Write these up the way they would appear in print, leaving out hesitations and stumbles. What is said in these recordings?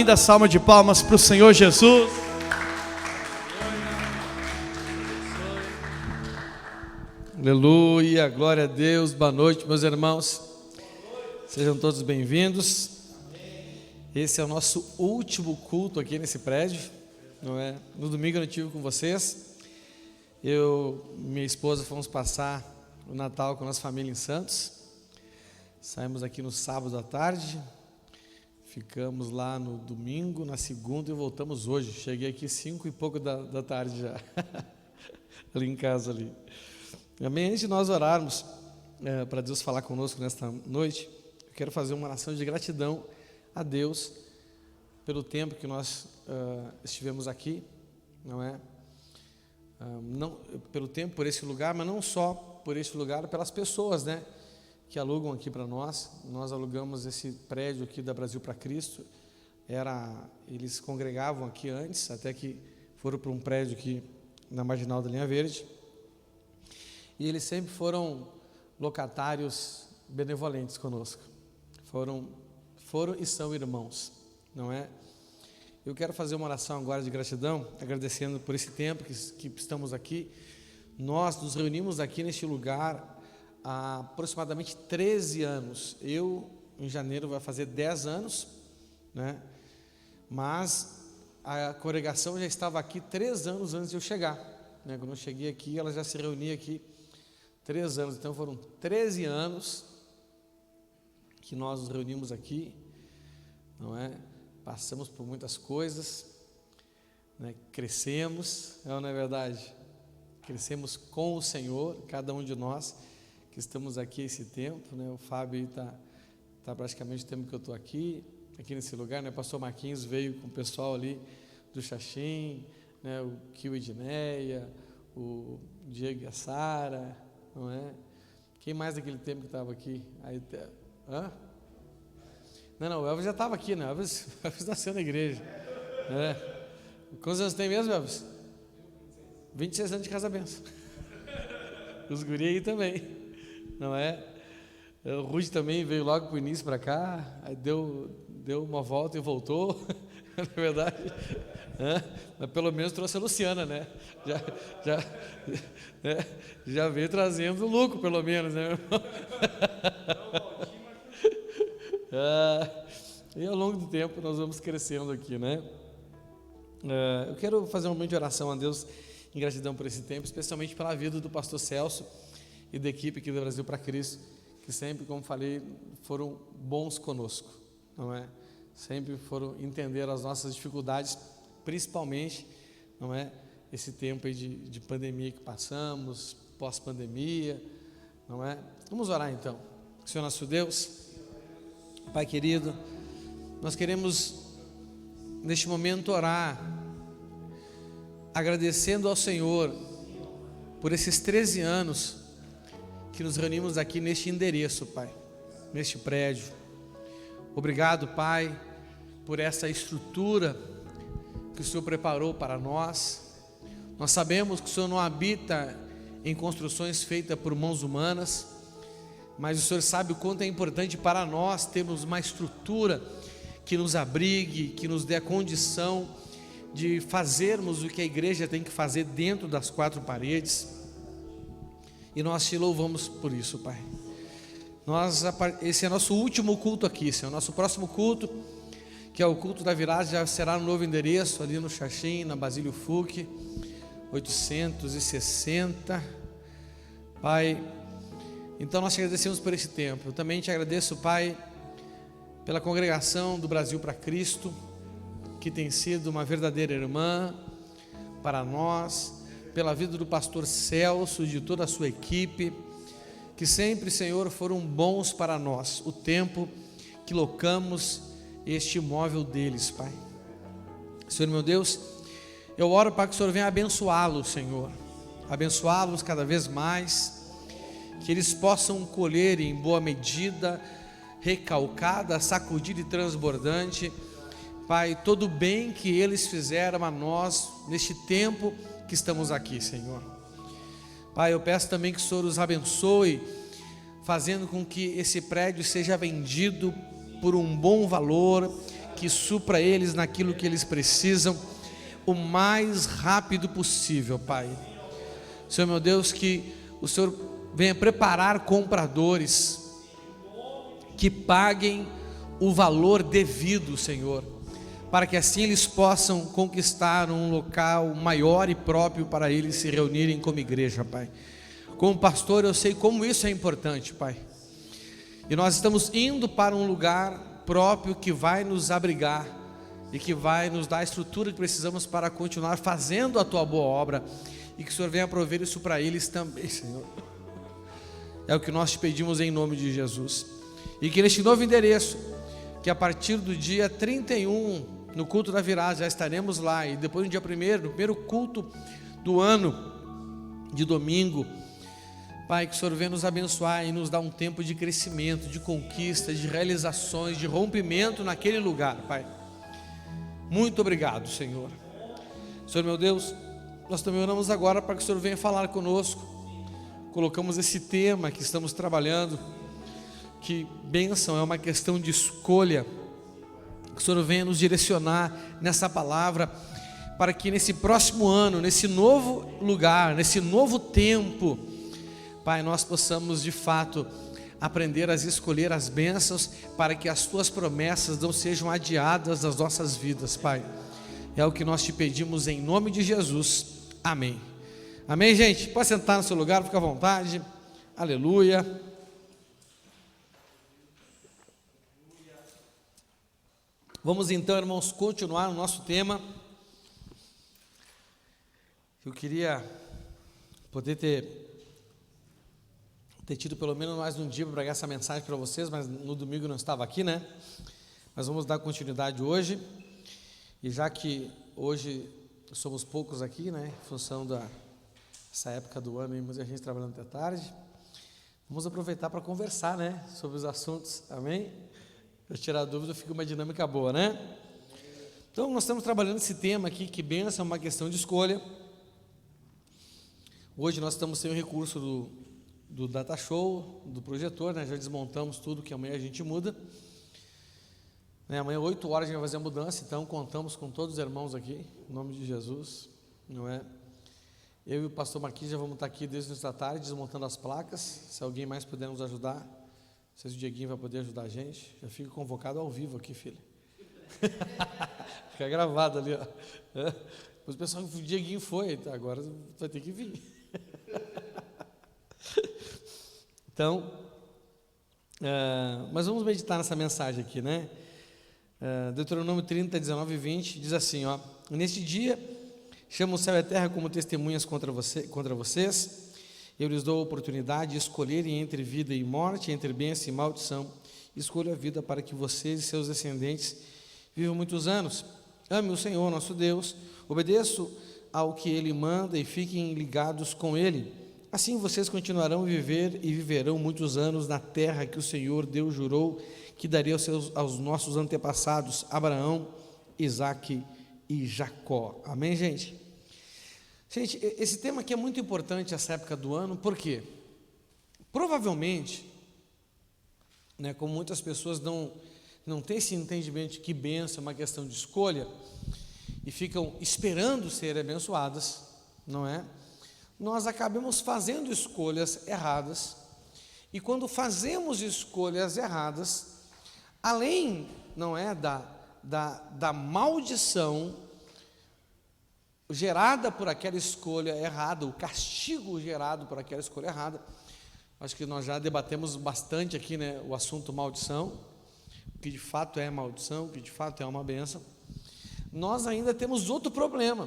linda salva de palmas para o Senhor Jesus. Aleluia, glória a Deus. Boa noite, meus irmãos. Sejam todos bem-vindos. Esse é o nosso último culto aqui nesse prédio, não é? No domingo eu não estive com vocês. Eu e minha esposa fomos passar o Natal com a nossa família em Santos. Saímos aqui no sábado à tarde, ficamos lá no domingo, na segunda e voltamos hoje. Cheguei aqui 5 e pouco da tarde já, ali em casa ali. Amém? Antes de nós orarmos para Deus falar conosco nesta noite, eu quero fazer uma oração de gratidão a Deus pelo tempo que nós estivemos aqui, não é? Não pelo tempo, por esse lugar, mas não só por esse lugar, pelas pessoas, né, que alugam aqui para nós. Nós alugamos esse prédio aqui da Brasil para Cristo. Eles congregavam aqui antes, até que foram para um prédio aqui na Marginal da Linha Verde. E eles sempre foram locatários benevolentes conosco. Foram e são irmãos, não é? Eu quero fazer uma oração agora de gratidão, agradecendo por esse tempo que estamos aqui. Nós nos reunimos aqui neste lugar há aproximadamente 13 anos. Em janeiro, vai fazer 10 anos, né? Mas a congregação já estava aqui 3 anos antes de eu chegar, né? Quando eu cheguei aqui, ela já se reunia aqui 3 anos. Então foram 13 anos que nós nos reunimos aqui, não é? Passamos por muitas coisas, né? Crescemos, não é verdade? Crescemos com o Senhor, cada um de nós que estamos aqui esse tempo, né? O Fábio está praticamente o tempo que eu estou aqui nesse lugar, né? O pastor Marquinhos veio com o pessoal ali do Xaxim, né? O Kio Edneia, o Diego e a Sara, não é? Quem mais daquele tempo que estava aqui? Aí, Não, o Elvis já estava aqui, né? O Elvis nasceu na igreja. Quantos anos tem mesmo, Elvis? 26 anos de casamento. Os guri aí também, não é? O Rude também veio logo para o início para cá, aí deu uma volta e voltou, não é verdade? Mas pelo menos trouxe a Luciana, né? Já veio trazendo o lucro, pelo menos, né, meu irmão? E ao longo do tempo nós vamos crescendo aqui, né? Eu quero fazer um momento de oração a Deus em gratidão por esse tempo, especialmente pela vida do pastor Celso e da equipe aqui do Brasil para Cristo, que sempre, como falei, foram bons conosco, não é? Sempre foram entender as nossas dificuldades, principalmente, não é? Esse tempo aí de pandemia que passamos, pós-pandemia, não é? Vamos orar então. Senhor nosso Deus, Pai querido, nós queremos neste momento orar, agradecendo ao Senhor por esses 13 anos que nos reunimos aqui neste endereço, Pai, neste prédio. Obrigado, Pai, por essa estrutura que o Senhor preparou para nós. Nós sabemos que o Senhor não habita em construções feitas por mãos humanas, mas o Senhor sabe o quanto é importante para nós termos uma estrutura que nos abrigue, que nos dê a condição de fazermos o que a igreja tem que fazer dentro das 4 paredes. E nós te louvamos por isso, Pai. Esse é nosso último culto aqui, esse é o nosso próximo culto, que é o culto da virada, já será no novo endereço, ali no Xaxim, na Basílio Fuc, 860. Pai, então nós te agradecemos por esse tempo. Eu também te agradeço, Pai, pela congregação do Brasil para Cristo, que tem sido uma verdadeira irmã para nós, pela vida do pastor Celso e de toda a sua equipe, que sempre, Senhor, foram bons para nós, o tempo que locamos este imóvel deles, Pai. Senhor meu Deus, eu oro para que o Senhor venha abençoá-los, Senhor, abençoá-los cada vez mais, que eles possam colher em boa medida, recalcada, sacudida e transbordante, Pai, todo o bem que eles fizeram a nós neste tempo que estamos aqui, Senhor. Pai, eu peço também que o Senhor os abençoe, fazendo com que esse prédio seja vendido por um bom valor, que supra eles naquilo que eles precisam, o mais rápido possível, Pai. Senhor meu Deus, que o Senhor venha preparar compradores que paguem o valor devido, Senhor, para que assim eles possam conquistar um local maior e próprio para eles se reunirem como igreja, Pai. Como pastor, eu sei como isso é importante, Pai. E nós estamos indo para um lugar próprio que vai nos abrigar e que vai nos dar a estrutura que precisamos para continuar fazendo a Tua boa obra, e que o Senhor venha prover isso para eles também, Senhor. É o que nós te pedimos em nome de Jesus. E que neste novo endereço, que a partir do dia 31, no culto da virada, já estaremos lá, e depois no dia 1º, no primeiro culto do ano, de domingo, Pai, que o Senhor venha nos abençoar e nos dar um tempo de crescimento, de conquista, de realizações, de rompimento naquele lugar, Pai. Muito obrigado, Senhor. Senhor meu Deus, nós também oramos agora para que o Senhor venha falar conosco. Colocamos esse tema que estamos trabalhando, que bênção é uma questão de escolha. Que o Senhor venha nos direcionar nessa palavra, para que nesse próximo ano, nesse novo lugar, nesse novo tempo, Pai, nós possamos de fato aprender a escolher as bênçãos, para que as Tuas promessas não sejam adiadas das nossas vidas, Pai. É o que nós te pedimos em nome de Jesus, amém. Amém, gente? Pode sentar no seu lugar, fica à vontade, aleluia. Vamos então, irmãos, continuar o nosso tema. Eu queria poder ter tido pelo menos mais um dia para pregar essa mensagem para vocês, mas no domingo eu não estava aqui, né? Mas vamos dar continuidade hoje. E já que hoje somos poucos aqui, né, em função dessa época do ano, e muita gente trabalhando até tarde, vamos aproveitar para conversar, né, sobre os assuntos, amém? Para tirar dúvida, fica uma dinâmica boa, né? Então, nós estamos trabalhando esse tema aqui, que bênção é uma questão de escolha. Hoje nós estamos sem o recurso do data show, do projetor, né? Já desmontamos tudo, que amanhã a gente muda. Amanhã, 8 horas, a gente vai fazer a mudança, então contamos com todos os irmãos aqui, em nome de Jesus, não é? Eu e o pastor Marquinhos já vamos estar aqui desde esta tarde, desmontando as placas. Se alguém mais puder nos ajudar, não sei se o Dieguinho vai poder ajudar a gente, já fica convocado ao vivo aqui, filho. Fica gravado ali, ó. Depois o pessoal, o Dieguinho foi, agora vai ter que vir. Então, mas vamos meditar nessa mensagem aqui, né? Deuteronômio 30, 19 e 20 diz assim, ó: neste dia chamo o céu e a terra como testemunhas contra vocês. Eu lhes dou a oportunidade de escolherem entre vida e morte, entre bênção e maldição. Escolha a vida para que vocês e seus descendentes vivam muitos anos. Ame o Senhor nosso Deus, obedeçam ao que Ele manda e fiquem ligados com Ele. Assim vocês continuarão a viver e viverão muitos anos na terra que o Senhor Deus jurou que daria aos nossos antepassados, Abraão, Isaque e Jacó. Amém, gente? Gente, esse tema aqui é muito importante essa época do ano, porque provavelmente, né, como muitas pessoas não têm esse entendimento de que bênção é uma questão de escolha, e ficam esperando ser abençoadas, não é? Nós acabamos fazendo escolhas erradas, e quando fazemos escolhas erradas, além, não é, da maldição gerada por aquela escolha errada, o castigo gerado por aquela escolha errada, acho que nós já debatemos bastante aqui, né, o assunto maldição, o que de fato é maldição, o que de fato é uma bênção. Nós ainda temos outro problema.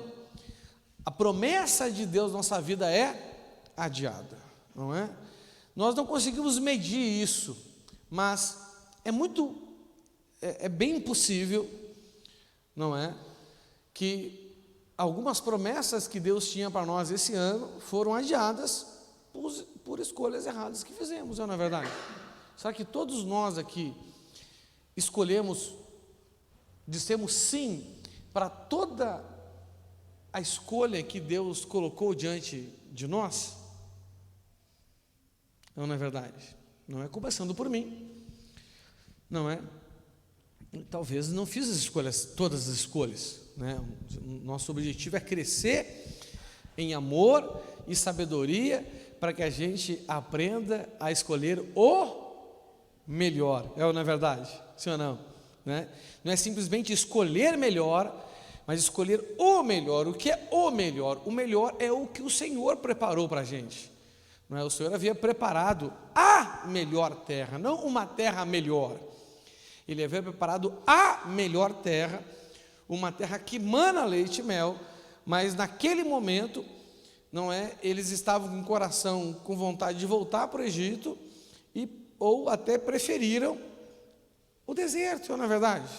A promessa de Deus na nossa vida é adiada, não é? Nós não conseguimos medir isso, mas é bem possível, não é, que algumas promessas que Deus tinha para nós esse ano foram adiadas por escolhas erradas que fizemos, não é verdade? Será que todos nós aqui escolhemos, dissemos sim para toda a escolha que Deus colocou diante de nós? Não é verdade? Não é começando por mim, não é? talvez não fiz as escolhas, todas as escolhas, né? Nosso objetivo é crescer em amor e sabedoria, para que a gente aprenda a escolher o melhor, ou não é verdade? Sim ou não? Né? Não é simplesmente escolher melhor, mas escolher o melhor. O que é o melhor? O melhor é o que o Senhor preparou para a gente. Não é? O Senhor havia preparado a melhor terra, não uma terra melhor. Ele havia preparado a melhor terra, uma terra que mana leite e mel, mas naquele momento, não é? Eles estavam com o coração com vontade de voltar para o Egito, ou até preferiram o deserto, não é verdade?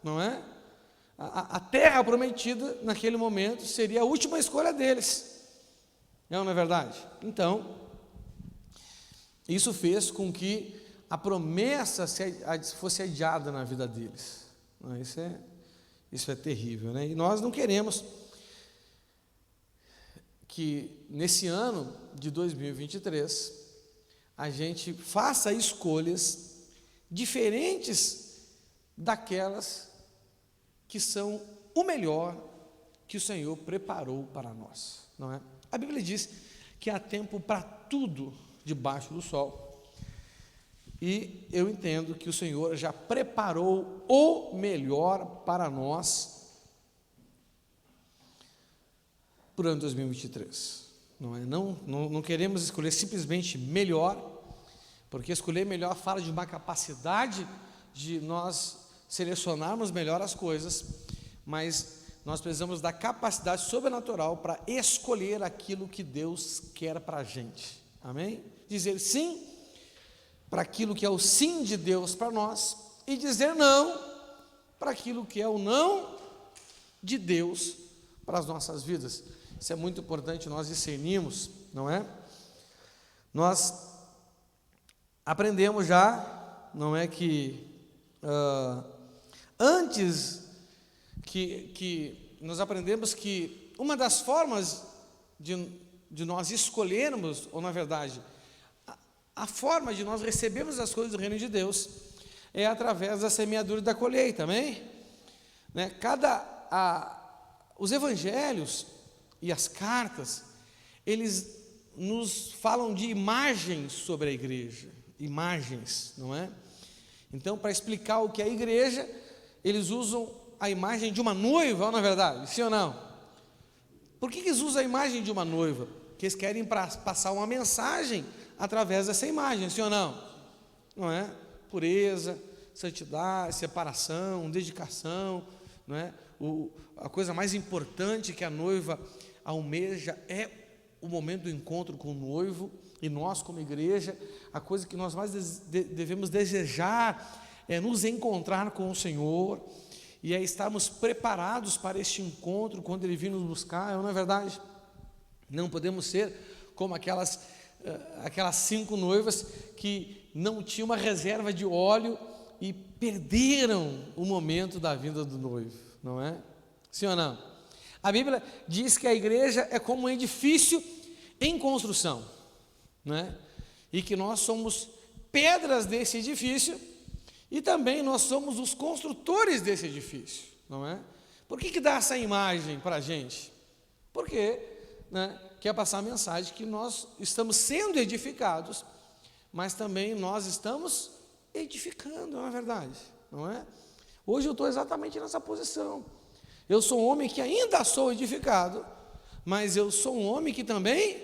Não é? A terra prometida naquele momento seria a última escolha deles, não é verdade? Então, isso fez com que a promessa fosse adiada na vida deles. Isso é terrível, né? E nós não queremos que nesse ano de 2023 a gente faça escolhas diferentes daquelas que são o melhor que o Senhor preparou para nós, não é? A Bíblia diz que há tempo para tudo debaixo do sol, e eu entendo que o Senhor já preparou o melhor para nós para o ano 2023, não é? Não queremos escolher simplesmente melhor, porque escolher melhor fala de uma capacidade de nós selecionarmos melhor as coisas, mas nós precisamos da capacidade sobrenatural para escolher aquilo que Deus quer para a gente, amém? Dizer sim para aquilo que é o sim de Deus para nós, e dizer não para aquilo que é o não de Deus para as nossas vidas. Isso é muito importante nós discernirmos, não é? Nós aprendemos já, não é, que antes que nós aprendemos que uma das formas de nós escolhermos, ou na verdade, a forma de nós recebermos as coisas do reino de Deus é através da semeadura e da colheita, amém? Né? Os evangelhos e as cartas, eles nos falam de imagens sobre a igreja, imagens, não é? Então, para explicar o que é a igreja, eles usam a imagem de uma noiva, não é verdade? Sim ou não? Por que eles usam a imagem de uma noiva? Porque eles querem passar uma mensagem através dessa imagem, sim ou não? Não é? Pureza, santidade, separação, dedicação, não é? A coisa mais importante que a noiva almeja é o momento do encontro com o noivo, e nós como igreja, a coisa que nós mais devemos desejar é nos encontrar com o Senhor, e é estarmos preparados para este encontro quando Ele vir nos buscar, não é verdade? Não podemos ser como aquelas 5 noivas que não tinham uma reserva de óleo e perderam o momento da vinda do noivo, não é? Sim ou não? A Bíblia diz que a igreja é como um edifício em construção, não é? E que nós somos pedras desse edifício, e também nós somos os construtores desse edifício, não é? Por que dá essa imagem para a gente? Porque, né, quer passar a mensagem que nós estamos sendo edificados, mas também nós estamos edificando, não é verdade? Não é? Hoje eu estou exatamente nessa posição. Eu sou um homem que ainda sou edificado, mas eu sou um homem que também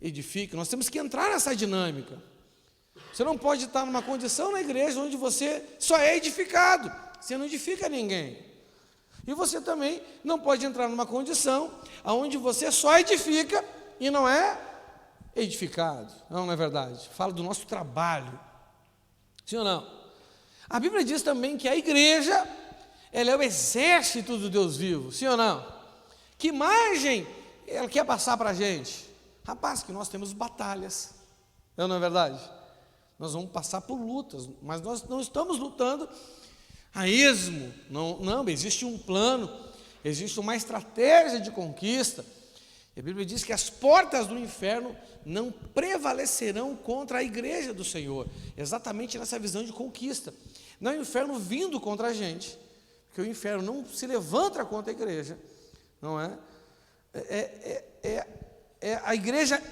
edifica. Nós temos que entrar nessa dinâmica. Você não pode estar numa condição na igreja onde você só é edificado, você não edifica ninguém. E você também não pode entrar numa condição onde você só edifica e não é edificado. Não é verdade? Fala do nosso trabalho. Sim ou não? A Bíblia diz também que a igreja, ela é o exército do Deus vivo. Sim ou não? Que imagem ela quer passar para a gente? Rapaz, que nós temos batalhas. Não é verdade? Nós vamos passar por lutas, mas nós não estamos lutando a esmo. Não, existe um plano, existe uma estratégia de conquista. A Bíblia diz que as portas do inferno não prevalecerão contra a igreja do Senhor, exatamente nessa visão de conquista. Não é o inferno vindo contra a gente, porque o inferno não se levanta contra a igreja, não é? É a igreja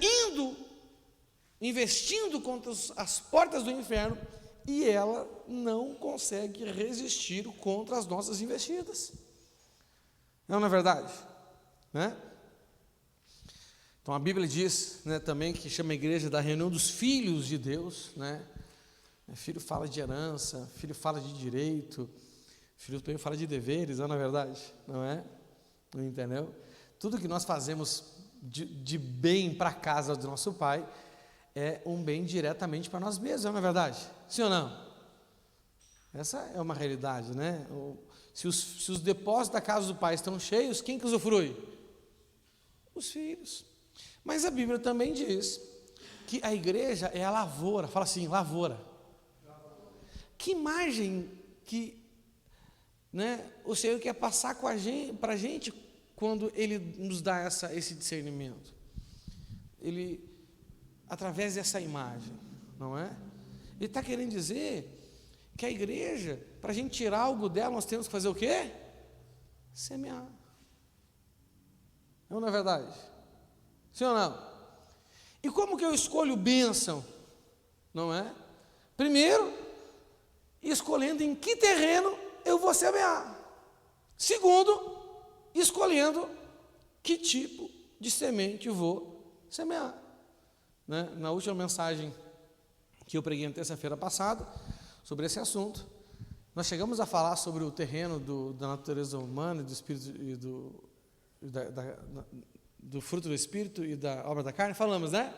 investindo contra as portas do inferno, e ela não consegue resistir contra as nossas investidas. Não é verdade? Né? Então a Bíblia diz, né, também, que chama a igreja da reunião dos filhos de Deus, né? Filho fala de herança, filho fala de direito, filho também fala de deveres, não é verdade? Não é? Não entendeu? Tudo que nós fazemos de bem para a casa do nosso pai é um bem diretamente para nós mesmos, não é verdade? Sim ou não? Essa é uma realidade, né? Se os depósitos da casa do pai estão cheios, quem que usufrui? Os filhos. Mas a Bíblia também diz que a igreja é a lavoura. Fala assim, lavoura. Que imagem que, né, o Senhor quer passar para a gente quando Ele nos dá esse discernimento? Ele, através dessa imagem, não é? Ele está querendo dizer que a igreja, para a gente tirar algo dela, nós temos que fazer o quê? Semear. Não é verdade? Sim ou não? E como que eu escolho bênção? Não é? Primeiro, escolhendo em que terreno eu vou semear. Segundo, escolhendo que tipo de semente eu vou semear. Né? Na última mensagem que eu preguei na terça-feira passada, sobre esse assunto, nós chegamos a falar sobre o terreno da natureza humana, do espírito e do fruto do espírito e da obra da carne. Falamos, né?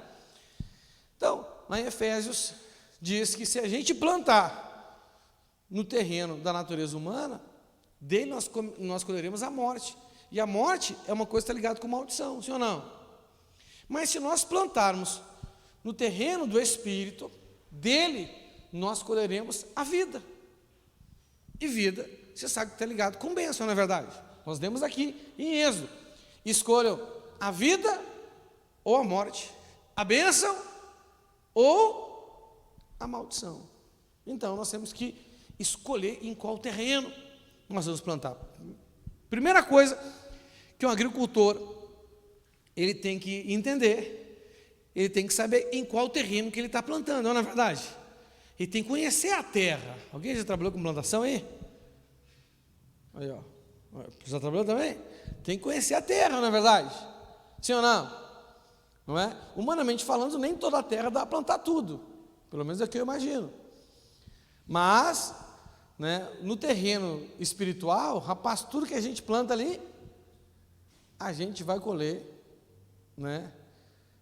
Então, lá em Efésios diz que se a gente plantar no terreno da natureza humana, dele nós colheremos a morte. E a morte é uma coisa que está ligada com maldição, sim ou não? Mas se nós plantarmos no terreno do Espírito, dele nós colheremos a vida. E vida, você sabe que está ligado com bênção, não é verdade? Nós demos aqui em Êxodo: escolham a vida ou a morte, a bênção ou a maldição. Então nós temos que escolher em qual terreno nós vamos plantar. Primeira coisa que um agricultor ele tem que entender, ele tem que saber em qual terreno que ele está plantando, não é verdade? Ele tem que conhecer a terra. Alguém já trabalhou com plantação aí? Aí, ó. Já trabalhou também? Tem que conhecer a terra, não é verdade? Sim ou não? Não é? Humanamente falando, nem toda a terra dá para plantar tudo. Pelo menos é o que eu imagino. Mas, né, no terreno espiritual, rapaz, tudo que a gente planta ali, a gente vai colher, né?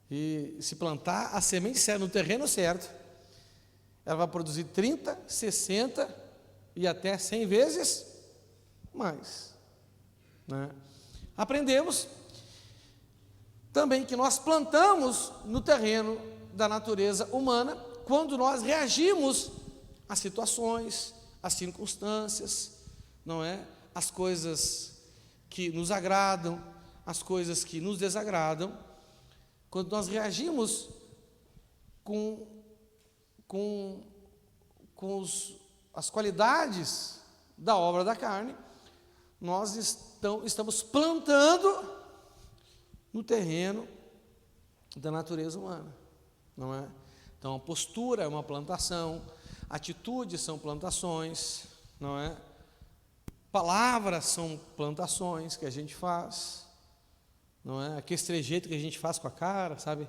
E se plantar a semente certa, no terreno certo, ela vai produzir 30, 60 e até 100 vezes mais, né? Aprendemos também que nós plantamos no terreno da natureza humana quando nós reagimos às situações, às circunstâncias, não é? As coisas que nos agradam, as coisas que nos desagradam. Quando nós reagimos as qualidades da obra da carne, nós estamos plantando no terreno da natureza humana, não é? Então a postura é uma plantação, atitudes são plantações, não é? Palavras são plantações que a gente faz, não é? Aquele trejeito que a gente faz com a cara, sabe?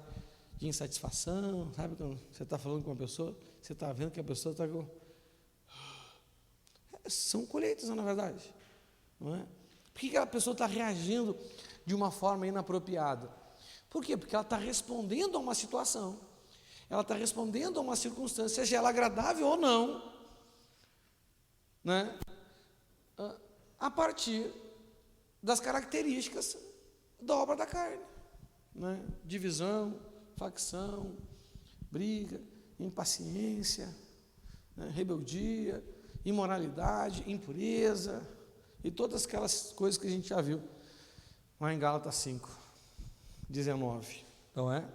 De insatisfação, sabe? Quando você está falando com uma pessoa, você está vendo que a pessoa está com... São colheitas, não é verdade? Não é? Por que a pessoa está reagindo de uma forma inapropriada? Por quê? Porque ela está respondendo a uma situação, ela está respondendo a uma circunstância, seja ela agradável ou não, né? A partir das características da obra da carne, né? Divisão, facção, briga, impaciência, né? Rebeldia, imoralidade, impureza e todas aquelas coisas que a gente já viu lá em Gálatas 5, 19, não é?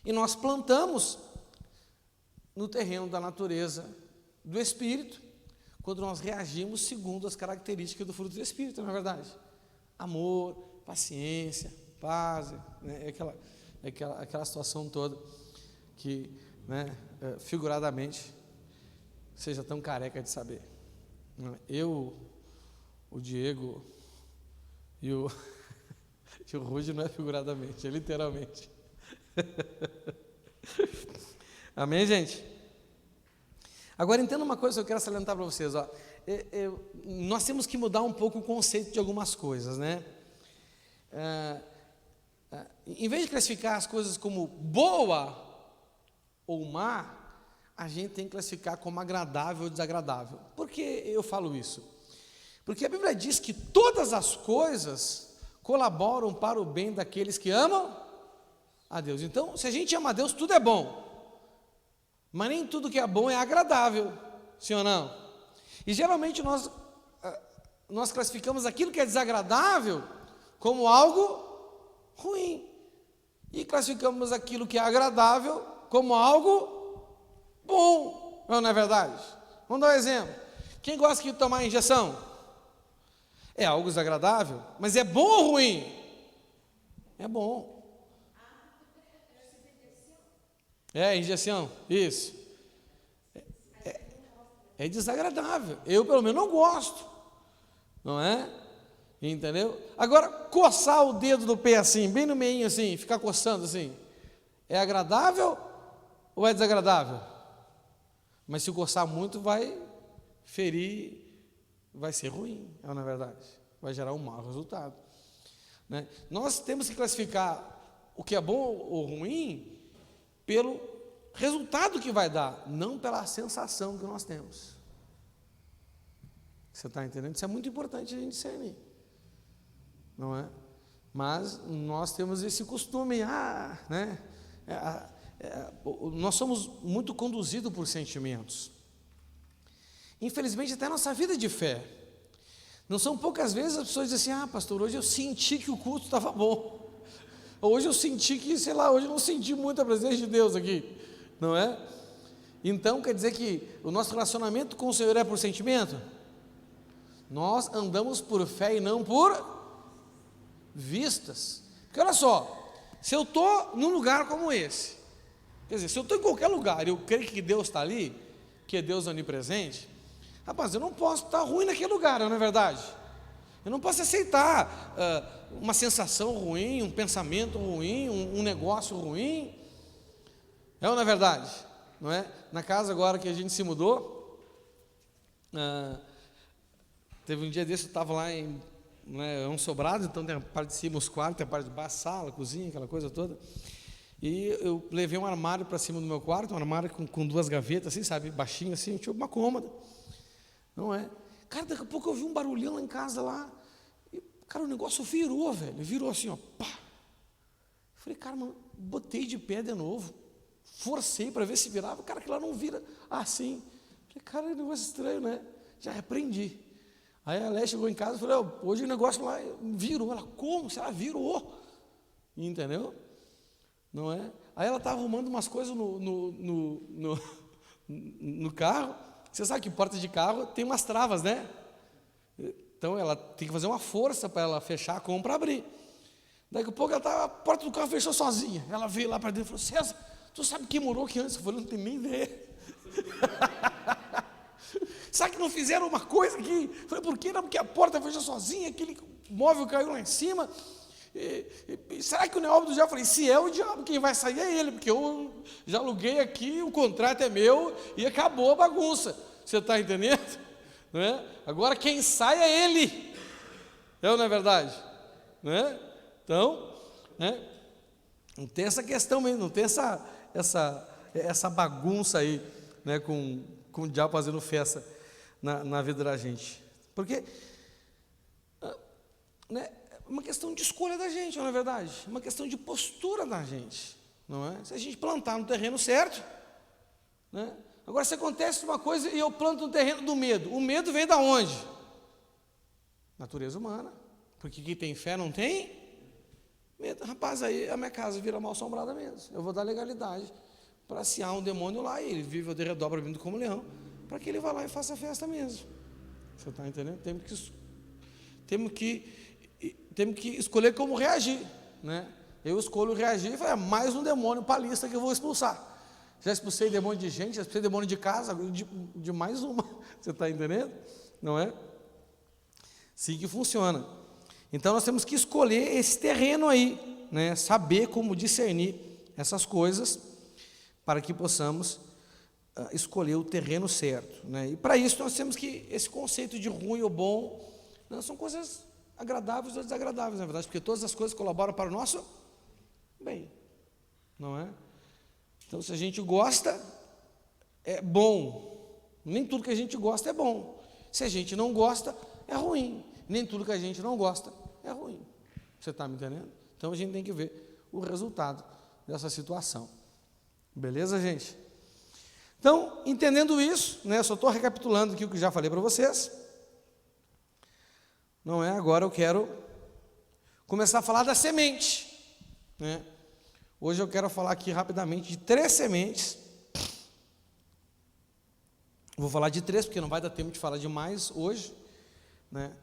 E nós plantamos no terreno da natureza do Espírito quando nós reagimos segundo as características do fruto do Espírito, não é verdade? Amor, paciência, paz, né? aquela situação toda que, né, figuradamente, seja tão careca de saber. Eu, o Diego e o Rude não é figuradamente, é literalmente. Amém, gente? Agora entenda uma coisa que eu quero salientar para vocês, ó. Nós temos que mudar um pouco o conceito de algumas coisas, né? Em vez de classificar as coisas como boa ou má, a gente tem que classificar como agradável ou desagradável. Por que eu falo isso? Porque a Bíblia diz que todas as coisas colaboram para o bem daqueles que amam a Deus. Então, se a gente ama a Deus, tudo é bom. Mas nem tudo que é bom é agradável, sim ou não? E geralmente nós classificamos aquilo que é desagradável como algo ruim. E classificamos aquilo que é agradável como algo bom. Não é verdade? Vamos dar um exemplo. Quem gosta de tomar injeção? É algo desagradável, mas é bom ou ruim? É bom. Injeção, isso. É desagradável. Eu, pelo menos, não gosto. Não é? Entendeu? Agora, coçar o dedo do pé assim, bem no meio assim, ficar coçando assim, é agradável ou é desagradável? Mas se coçar muito, vai ferir, vai ser ruim, na verdade. Vai gerar um mau resultado. Né? Nós temos que classificar o que é bom ou ruim pelo resultado que vai dar, não pela sensação que nós temos. Você está entendendo? Isso é muito importante a gente discernir, não é? Mas nós temos esse costume, né? Nós somos muito conduzidos por sentimentos. Infelizmente, até a nossa vida de fé. Não são poucas vezes as pessoas dizem assim, pastor, hoje eu senti que o culto estava bom. Hoje eu senti que, sei lá, hoje eu não senti muito a presença de Deus aqui, não é? Então, quer dizer que o nosso relacionamento com o Senhor é por sentimento? Nós andamos por fé e não por vistas. Porque olha só, se eu estou num lugar como esse, quer dizer, se eu estou em qualquer lugar e eu creio que Deus está ali, que é Deus onipresente, rapaz, eu não posso estar ruim naquele lugar, não é verdade? Eu não posso aceitar uma sensação ruim, um pensamento ruim, um negócio ruim. É ou não é verdade? Não é? Na casa agora que a gente se mudou, teve um dia desse, eu estava lá em um sobrado, então tem a parte de cima, os quartos, tem a parte de baixo, sala, cozinha, aquela coisa toda. E eu levei um armário para cima do meu quarto, um armário com duas gavetas, assim, sabe, baixinho assim, tinha uma cômoda. Não é? Cara, daqui a pouco eu vi um barulhão lá em casa lá. E, cara, o negócio virou, velho. Virou assim, ó. Pá. Eu falei, cara, mano, botei de pé de novo. Forcei para ver se virava. Cara, que lá não vira assim. Eu falei, cara, é um negócio estranho, né? Já repreendi. Aí a Léa chegou em casa e falou, hoje o negócio lá virou. Ela, como? Se ela virou? Entendeu? Não é? Aí ela estava arrumando umas coisas no carro. Você sabe que porta de carro tem umas travas, né? Então ela tem que fazer uma força para ela fechar a compra para abrir. Daqui a pouco a porta do carro fechou sozinha. Ela veio lá para dentro e falou, César, tu sabe quem morou aqui antes? Eu falei, não tenho nem ideia. Sabe que não fizeram uma coisa aqui? Eu falei, por que não? Porque a porta fechou sozinha, aquele móvel caiu lá em cima. Será que o não é obra do diabo? Eu falei, se é o diabo, quem vai sair é ele, porque eu já aluguei aqui, o contrato é meu e acabou a bagunça. Você está entendendo? Não é? Agora quem sai é ele. Não é verdade? Não é? Então, né? Não tem essa questão mesmo, não tem essa bagunça aí, né, com o diabo fazendo festa na vida da gente. Porque, né? Uma questão de escolha da gente, não é verdade? Uma questão de postura da gente, não é? Se a gente plantar no terreno certo, né? Agora, se acontece uma coisa e eu planto no terreno do medo, o medo vem da onde? Natureza humana, porque quem tem fé não tem medo. Rapaz, aí a minha casa vira mal assombrada mesmo. Eu vou dar legalidade para se há um demônio lá, e ele vive ao derredor vindo como leão, para que ele vá lá e faça a festa mesmo. Você está entendendo? Temos que escolher como reagir, né? Eu escolho reagir e falar, mais um demônio para a lista que eu vou expulsar. Já expulsei demônio de gente, já expulsei demônio de casa, de mais uma. Você está entendendo? Não é? Sim que funciona. Então nós temos que escolher esse terreno aí, né? Saber como discernir essas coisas para que possamos escolher o terreno certo, né? E para isso nós temos que, esse conceito de ruim ou bom, não são coisas agradáveis ou desagradáveis, na verdade, porque todas as coisas colaboram para o nosso bem, não é? Então, se a gente gosta, é bom. Nem tudo que a gente gosta é bom. Se a gente não gosta, é ruim. Nem tudo que a gente não gosta é ruim. Você está me entendendo? Então, a gente tem que ver o resultado dessa situação. Beleza, gente? Então, entendendo isso, né, eu só estou recapitulando aqui o que já falei para vocês. Não é? Agora eu quero começar a falar da semente, né? Hoje eu quero falar aqui rapidamente de 3 sementes. Vou falar de 3, porque não vai dar tempo de falar de mais hoje, né?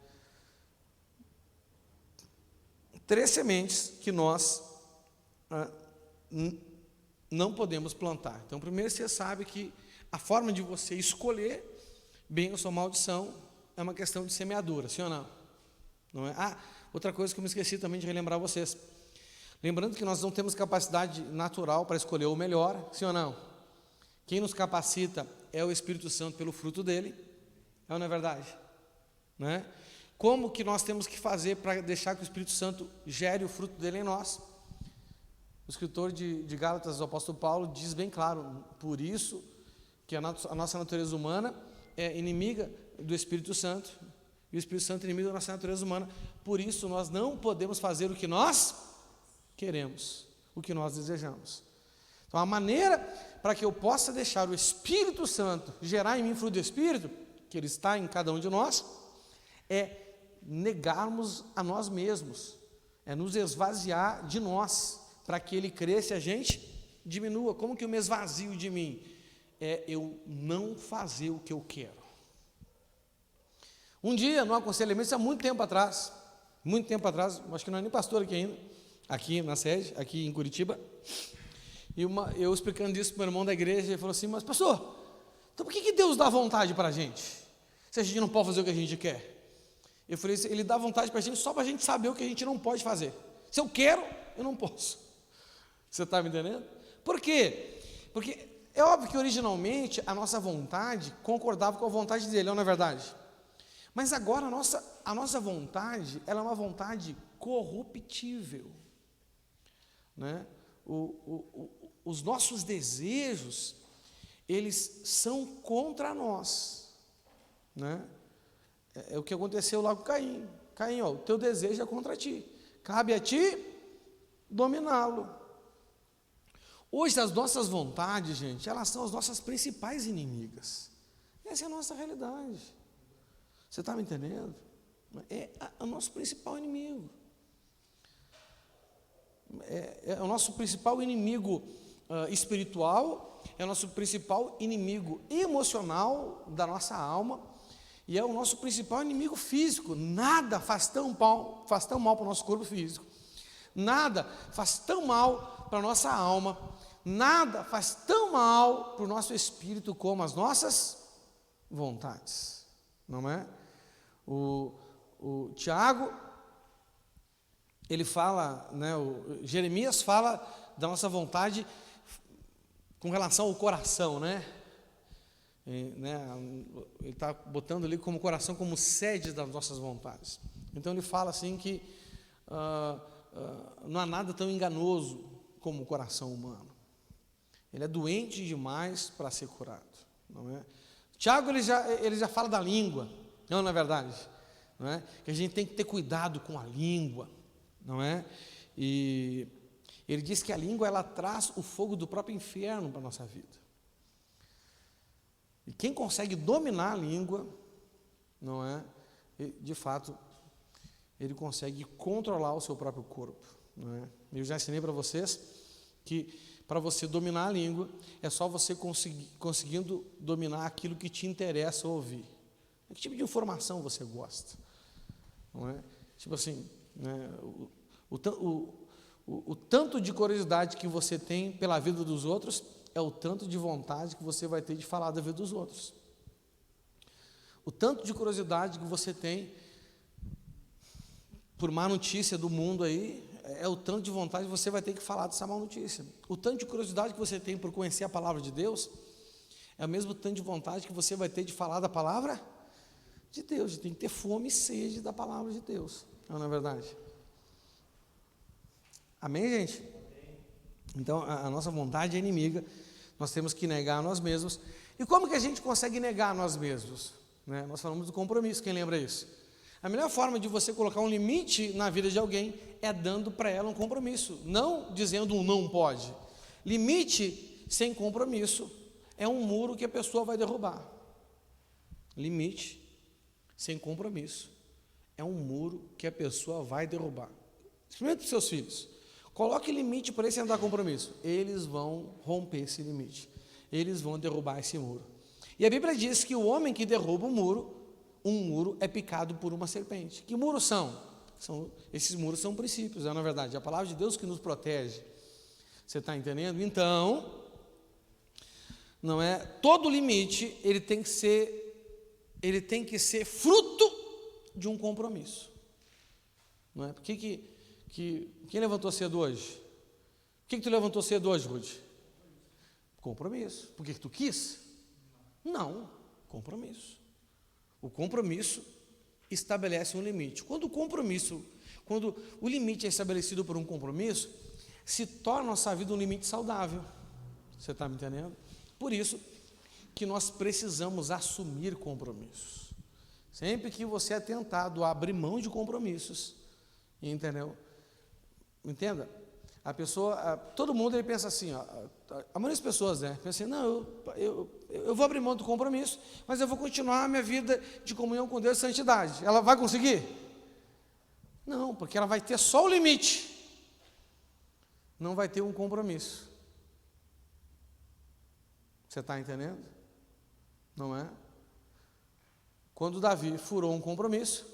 3 sementes que nós não podemos plantar. Então, primeiro você sabe que a forma de você escolher bênção ou maldição é uma questão de semeadura, sim ou não? Não é? Outra coisa que eu me esqueci também de relembrar vocês. Lembrando que nós não temos capacidade natural para escolher o melhor, sim ou não? Quem nos capacita é o Espírito Santo pelo fruto dele, é ou não é verdade? Né? Como que nós temos que fazer para deixar que o Espírito Santo gere o fruto dele em nós? O escritor de Gálatas, o apóstolo Paulo, diz bem claro, por isso que a nossa natureza humana é inimiga do Espírito Santo, e o Espírito Santo é inimigo da nossa natureza humana, por isso nós não podemos fazer o que nós queremos, o que nós desejamos. Então a maneira para que eu possa deixar o Espírito Santo gerar em mim fruto do Espírito, que ele está em cada um de nós, é negarmos a nós mesmos, é nos esvaziar de nós, para que ele cresça e a gente diminua. Como que eu me esvazio de mim? É eu não fazer o que eu quero. Um dia, no aconselhamento, há muito tempo atrás, acho que não é nem pastor aqui ainda, aqui na sede, aqui em Curitiba, e eu explicando isso para o meu irmão da igreja, ele falou assim, mas pastor, então por que Deus dá vontade para a gente, se a gente não pode fazer o que a gente quer? Eu falei, ele dá vontade para a gente só para a gente saber o que a gente não pode fazer. Se eu quero, eu não posso. Você está me entendendo? Por quê? Porque é óbvio que originalmente a nossa vontade concordava com a vontade dele, não é verdade? Mas agora a nossa vontade, ela é uma vontade corruptível, né? Os nossos desejos, eles são contra nós, né? É o que aconteceu lá com Caim. Caim, o teu desejo é contra ti, cabe a ti dominá-lo. Hoje as nossas vontades, gente, elas são as nossas principais inimigas. Essa é a nossa realidade. Você está me entendendo? É o nosso principal inimigo. É o nosso principal inimigo espiritual, é o nosso principal inimigo emocional da nossa alma, e é o nosso principal inimigo físico. Nada faz tão mal para o nosso corpo físico, nada faz tão mal para a nossa alma, nada faz tão mal para o nosso espírito como as nossas vontades, não é? O Tiago, ele fala, né, Jeremias fala da nossa vontade com relação ao coração, né? Ele está botando ali como coração, como sede das nossas vontades. Então ele fala assim que não há nada tão enganoso como o coração humano. Ele é doente demais para ser curado, não é? Tiago, ele já fala da língua, não é verdade? Não é? Que a gente tem que ter cuidado com a língua, não é? E ele diz que a língua, ela traz o fogo do próprio inferno para a nossa vida. E quem consegue dominar a língua, não é? De fato, ele consegue controlar o seu próprio corpo, não é? Eu já ensinei para vocês que para você dominar a língua, é só você conseguindo dominar aquilo que te interessa ouvir. Que tipo de informação você gosta? Não é? Tipo assim, né, o tanto de curiosidade que você tem pela vida dos outros é o tanto de vontade que você vai ter de falar da vida dos outros. O tanto de curiosidade que você tem por má notícia do mundo aí, é o tanto de vontade que você vai ter que falar dessa má notícia. O tanto de curiosidade que você tem por conhecer a palavra de Deus, é o mesmo tanto de vontade que você vai ter de falar da palavra de Deus. Você tem que ter fome e sede da palavra de Deus. Não é verdade? Amém, gente? Então, a nossa vontade é inimiga, nós temos que negar a nós mesmos. E como que a gente consegue negar a nós mesmos? Né? Nós falamos do compromisso, quem lembra isso? A melhor forma de você colocar um limite na vida de alguém é dando para ela um compromisso, não dizendo um não pode. Limite sem compromisso é um muro que a pessoa vai derrubar. Limite sem compromisso é um muro que a pessoa vai derrubar. Experimente para os seus filhos. Coloque limite para eles sem dar compromisso. Eles vão romper esse limite. Eles vão derrubar esse muro. E a Bíblia diz que o homem que derruba um muro é picado por uma serpente. Que muros são? Esses muros são princípios, na verdade. É a palavra de Deus que nos protege. Você está entendendo? Então, não é todo limite, ele tem que ser fruto de um compromisso. Não é? Quem levantou cedo hoje? Por que tu levantou cedo hoje, Ruth? Compromisso. Por que tu quis? Não, compromisso. O compromisso estabelece um limite. Quando o limite é estabelecido por um compromisso, se torna a nossa vida um limite saudável. Você está me entendendo? Por isso que nós precisamos assumir compromissos. Sempre que você é tentado a abrir mão de compromissos, entendeu? Entenda? A pessoa, todo mundo ele pensa assim, ó, a maioria das pessoas, né, pensa assim, não, eu vou abrir mão do compromisso, mas eu vou continuar a minha vida de comunhão com Deus e santidade. Ela vai conseguir? Não, porque ela vai ter só o limite, não vai ter um compromisso. Você está entendendo? Não é? Quando Davi furou um compromisso,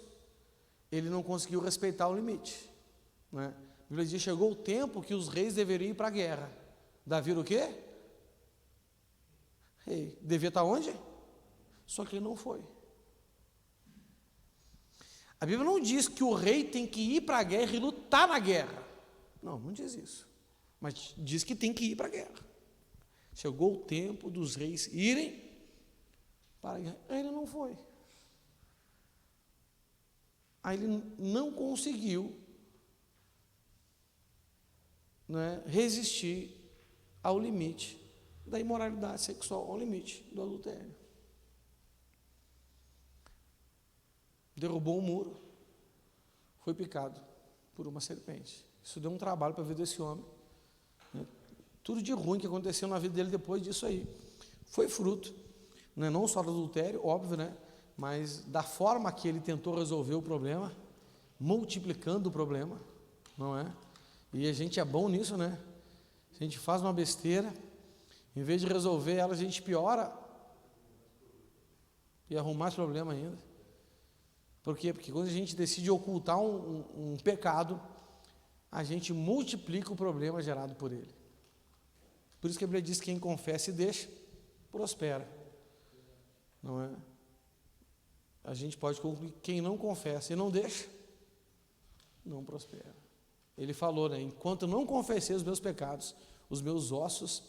ele não conseguiu respeitar o limite, não é? A Bíblia diz, chegou o tempo que os reis deveriam ir para a guerra. Davi o quê? Rei. Devia estar onde? Só que ele não foi. A Bíblia não diz que o rei tem que ir para a guerra e lutar na guerra. Não, não diz isso. Mas diz que tem que ir para a guerra. Chegou o tempo dos reis irem para a guerra. Aí ele não foi. Aí ele não conseguiu, né, resistir ao limite da imoralidade sexual, ao limite do adultério. Derrubou um muro, foi picado por uma serpente. Isso deu um trabalho para a vida desse homem, né? Tudo de ruim que aconteceu na vida dele depois disso aí foi fruto, né, não só do adultério, óbvio, né, mas da forma que ele tentou resolver o problema, multiplicando o problema, não é? E a gente é bom nisso, né? A gente faz uma besteira, em vez de resolver ela, a gente piora e arruma mais problema ainda. Por quê? Porque quando a gente decide ocultar um pecado, a gente multiplica o problema gerado por ele. Por isso que a Bíblia diz que quem confessa e deixa, prospera. Não é? A gente pode concluir que quem não confessa e não deixa, não prospera. Ele falou, né? Enquanto não confessei os meus pecados, os meus ossos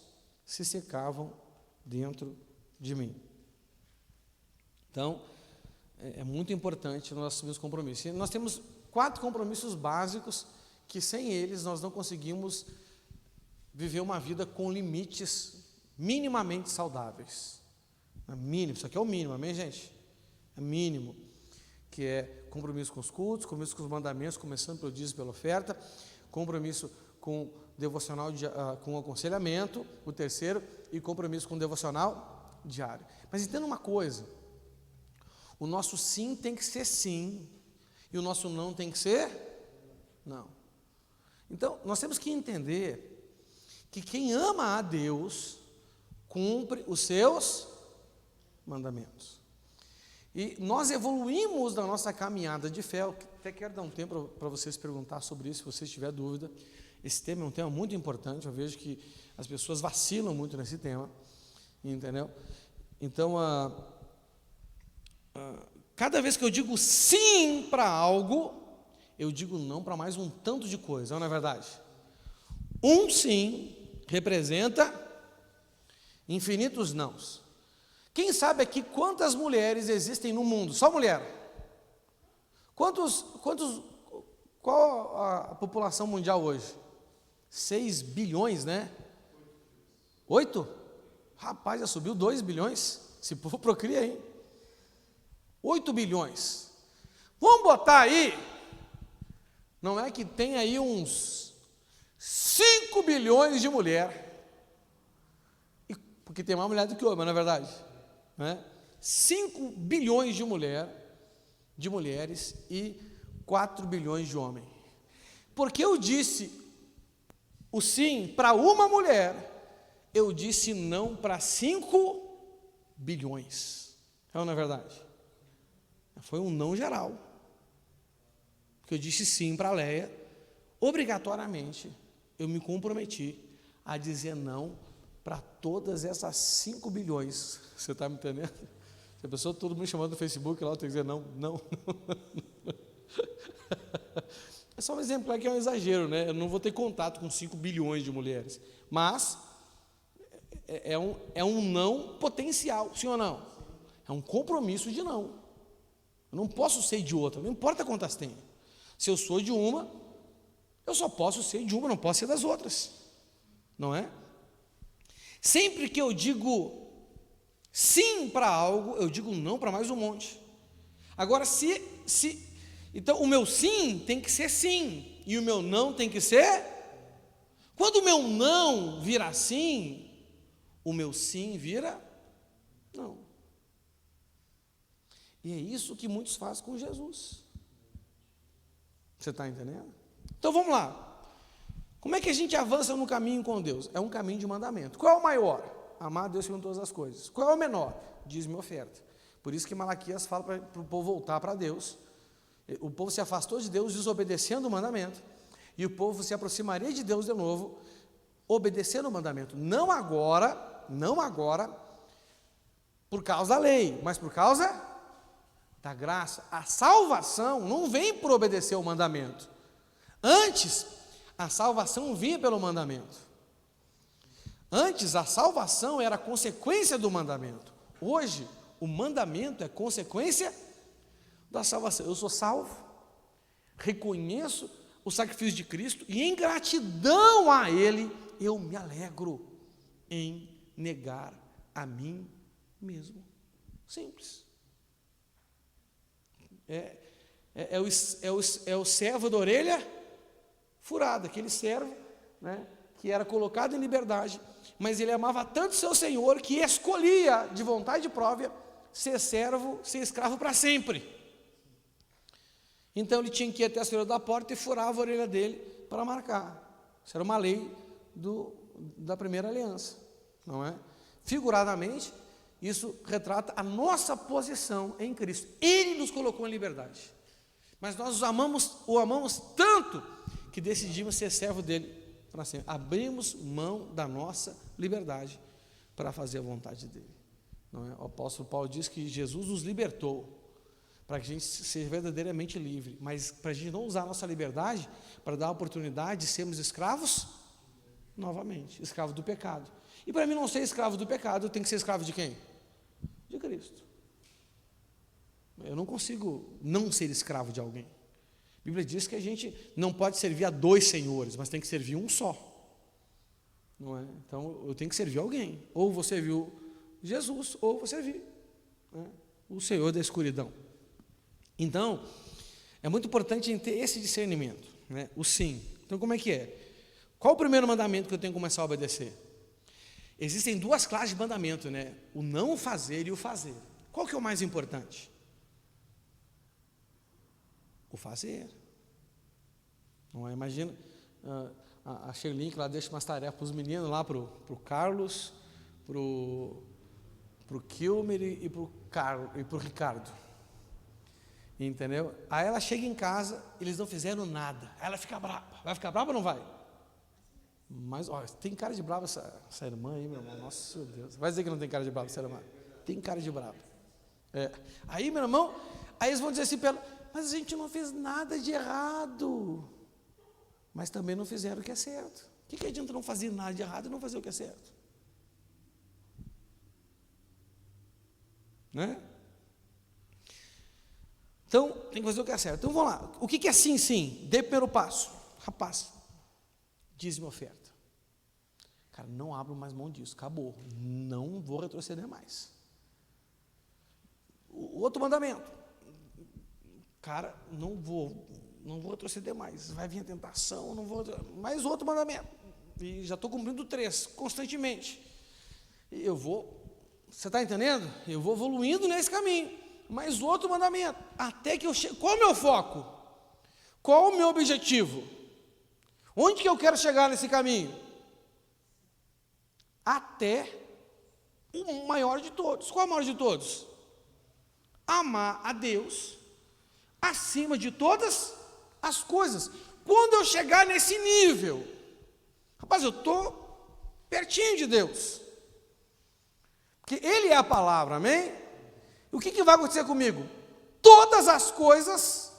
se secavam dentro de mim. Então, é muito importante nós assumirmos compromissos. E nós temos 4 compromissos básicos que sem eles nós não conseguimos viver uma vida com limites minimamente saudáveis. É mínimo, isso aqui é o mínimo, amém, gente? É mínimo. Que é compromisso com os cultos, compromisso com os mandamentos, começando pelo dízimo e pela oferta, compromisso com devocional, com aconselhamento, o terceiro, e compromisso com devocional diário. Mas entenda uma coisa, o nosso sim tem que ser sim, e o nosso não tem que ser não. Então, nós temos que entender que quem ama a Deus cumpre os seus mandamentos. E nós evoluímos na nossa caminhada de fé. Eu até quero dar um tempo para vocês perguntar sobre isso, se vocês tiverem dúvida. Esse tema é um tema muito importante. Eu vejo que as pessoas vacilam muito nesse tema, entendeu? Então, cada vez que eu digo sim para algo, eu digo não para mais um tanto de coisa, não é verdade? Um sim representa infinitos nãos. Quem sabe aqui quantas mulheres existem no mundo? Só mulher. Qual a população mundial hoje? 6 bilhões, né? 8? Rapaz, já subiu 2 bilhões. Esse povo procria, hein? 8 bilhões. Vamos botar aí, não é que tem aí uns 5 bilhões de mulher, porque tem mais mulher do que homem, não é verdade? Né? 5 bilhões de mulheres e 4 bilhões de homens. Porque eu disse o sim para uma mulher, eu disse não para 5 bilhões. Não é verdade? Foi um não geral. Porque eu disse sim para a Leia, obrigatoriamente eu me comprometi a dizer não para todas essas 5 bilhões. Você está me entendendo? Se a pessoa, todo mundo chamando no Facebook, lá eu tenho que dizer não, não. É só um exemplo, é que é um exagero, né? Eu não vou ter contato com 5 bilhões de mulheres, mas é um não potencial, sim ou não? É um compromisso de não. Eu não posso ser de outra, não importa quantas tem. Se eu sou de uma, eu só posso ser de uma, não posso ser das outras, não é? Sempre que eu digo sim para algo, eu digo não para mais um monte. Agora, então o meu sim tem que ser sim, e o meu não tem que ser. Quando o meu não vira sim, o meu sim vira não. E é isso que muitos fazem com Jesus. Você está entendendo? Então vamos lá. Como é que a gente avança no caminho com Deus? É um caminho de mandamento. Qual é o maior? Amar a Deus com todas as coisas. Qual é o menor? Dízimo e oferta. Por isso que Malaquias fala para o povo voltar para Deus. O povo se afastou de Deus desobedecendo o mandamento, e o povo se aproximaria de Deus de novo, obedecendo o mandamento. Não agora, por causa da lei, mas por causa da graça. A salvação não vem por obedecer o mandamento. Antes, a salvação vinha pelo mandamento. Antes, a salvação era consequência do mandamento. Hoje, o mandamento é consequência da salvação. Eu sou salvo, reconheço o sacrifício de Cristo, e em gratidão a Ele, eu me alegro em negar a mim mesmo. Simples. É o servo da orelha furada, aquele servo, né, que era colocado em liberdade, mas ele amava tanto seu senhor que escolhia de vontade própria ser servo, ser escravo para sempre. Então ele tinha que ir até a senhora da porta e furava a orelha dele para marcar. Isso era uma lei da primeira aliança, não é? Figuradamente, isso retrata a nossa posição em Cristo. Ele nos colocou em liberdade, mas nós o amamos tanto que decidimos ser servo dele para sempre. Abrimos mão da nossa liberdade para fazer a vontade dele, não é? O apóstolo Paulo diz que Jesus nos libertou para que a gente seja verdadeiramente livre, mas para a gente não usar a nossa liberdade para dar a oportunidade de sermos escravos novamente, escravo do pecado. E para mim não ser escravo do pecado, eu tenho que ser escravo de quem? De Cristo. Eu não consigo não ser escravo de alguém. A Bíblia diz que a gente não pode servir a 2 senhores, mas tem que servir um só, não é? Então eu tenho que servir alguém. Ou vou servir Jesus, ou vou servir, né, o Senhor da escuridão. Então, é muito importante ter esse discernimento, né? O sim. Então, como é que é? Qual o primeiro mandamento que eu tenho que começar a obedecer? Existem 2 classes de mandamento, né? O não fazer e o fazer. Qual que é o mais importante? O fazer. Não é? Imagina, a Sherlyn, que ela deixa umas tarefas para os meninos lá, para o Carlos, para o Kilmer e para o Ricardo. Entendeu? Aí ela chega em casa, eles não fizeram nada. Aí ela fica brava. Vai ficar brava ou não vai? Mas, ó, tem cara de brava essa irmã aí, meu irmão. Nossa Deus. Vai dizer que não tem cara de brava essa irmã. Tem cara de brava. Aí, meu irmão, aí eles vão dizer assim para ela, mas a gente não fez nada de errado. Mas também não fizeram o que é certo. O que adianta não fazer nada de errado e não fazer o que é certo? Né? Então, tem que fazer o que é certo. Então, vamos lá. O que é sim, sim? Dê o primeiro passo. Rapaz, dízimo e oferta. Cara, não abro mais mão disso. Acabou. Não vou retroceder mais. O outro mandamento. Cara, não vou retroceder mais. Vai vir a tentação, não vou. Mais outro mandamento. E já estou cumprindo 3 constantemente. E eu vou. Você está entendendo? Eu vou evoluindo nesse caminho. Mas outro mandamento, até que eu chegue. Qual é o meu foco? Qual o meu objetivo? Onde que eu quero chegar nesse caminho? Até o maior de todos. Qual é o maior de todos? Amar a Deus acima de todas as coisas. Quando eu chegar nesse nível, rapaz, eu estou pertinho de Deus. Porque Ele é a palavra, amém? O que vai acontecer comigo? Todas as coisas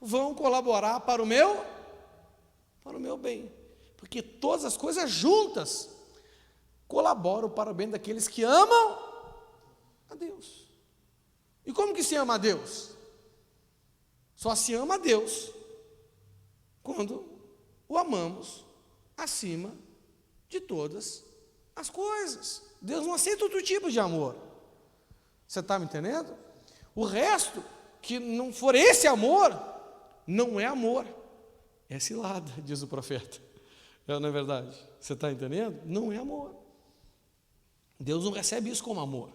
vão colaborar para o meu bem. Porque todas as coisas juntas colaboram para o bem daqueles que amam a Deus. E como que se ama a Deus? Só se ama a Deus quando o amamos acima de todas as coisas. Deus não aceita outro tipo de amor. Você está me entendendo? O resto, que não for esse amor, não é amor, é cilada, diz o profeta. Não é verdade? Você está entendendo? Não é amor. Deus não recebe isso como amor,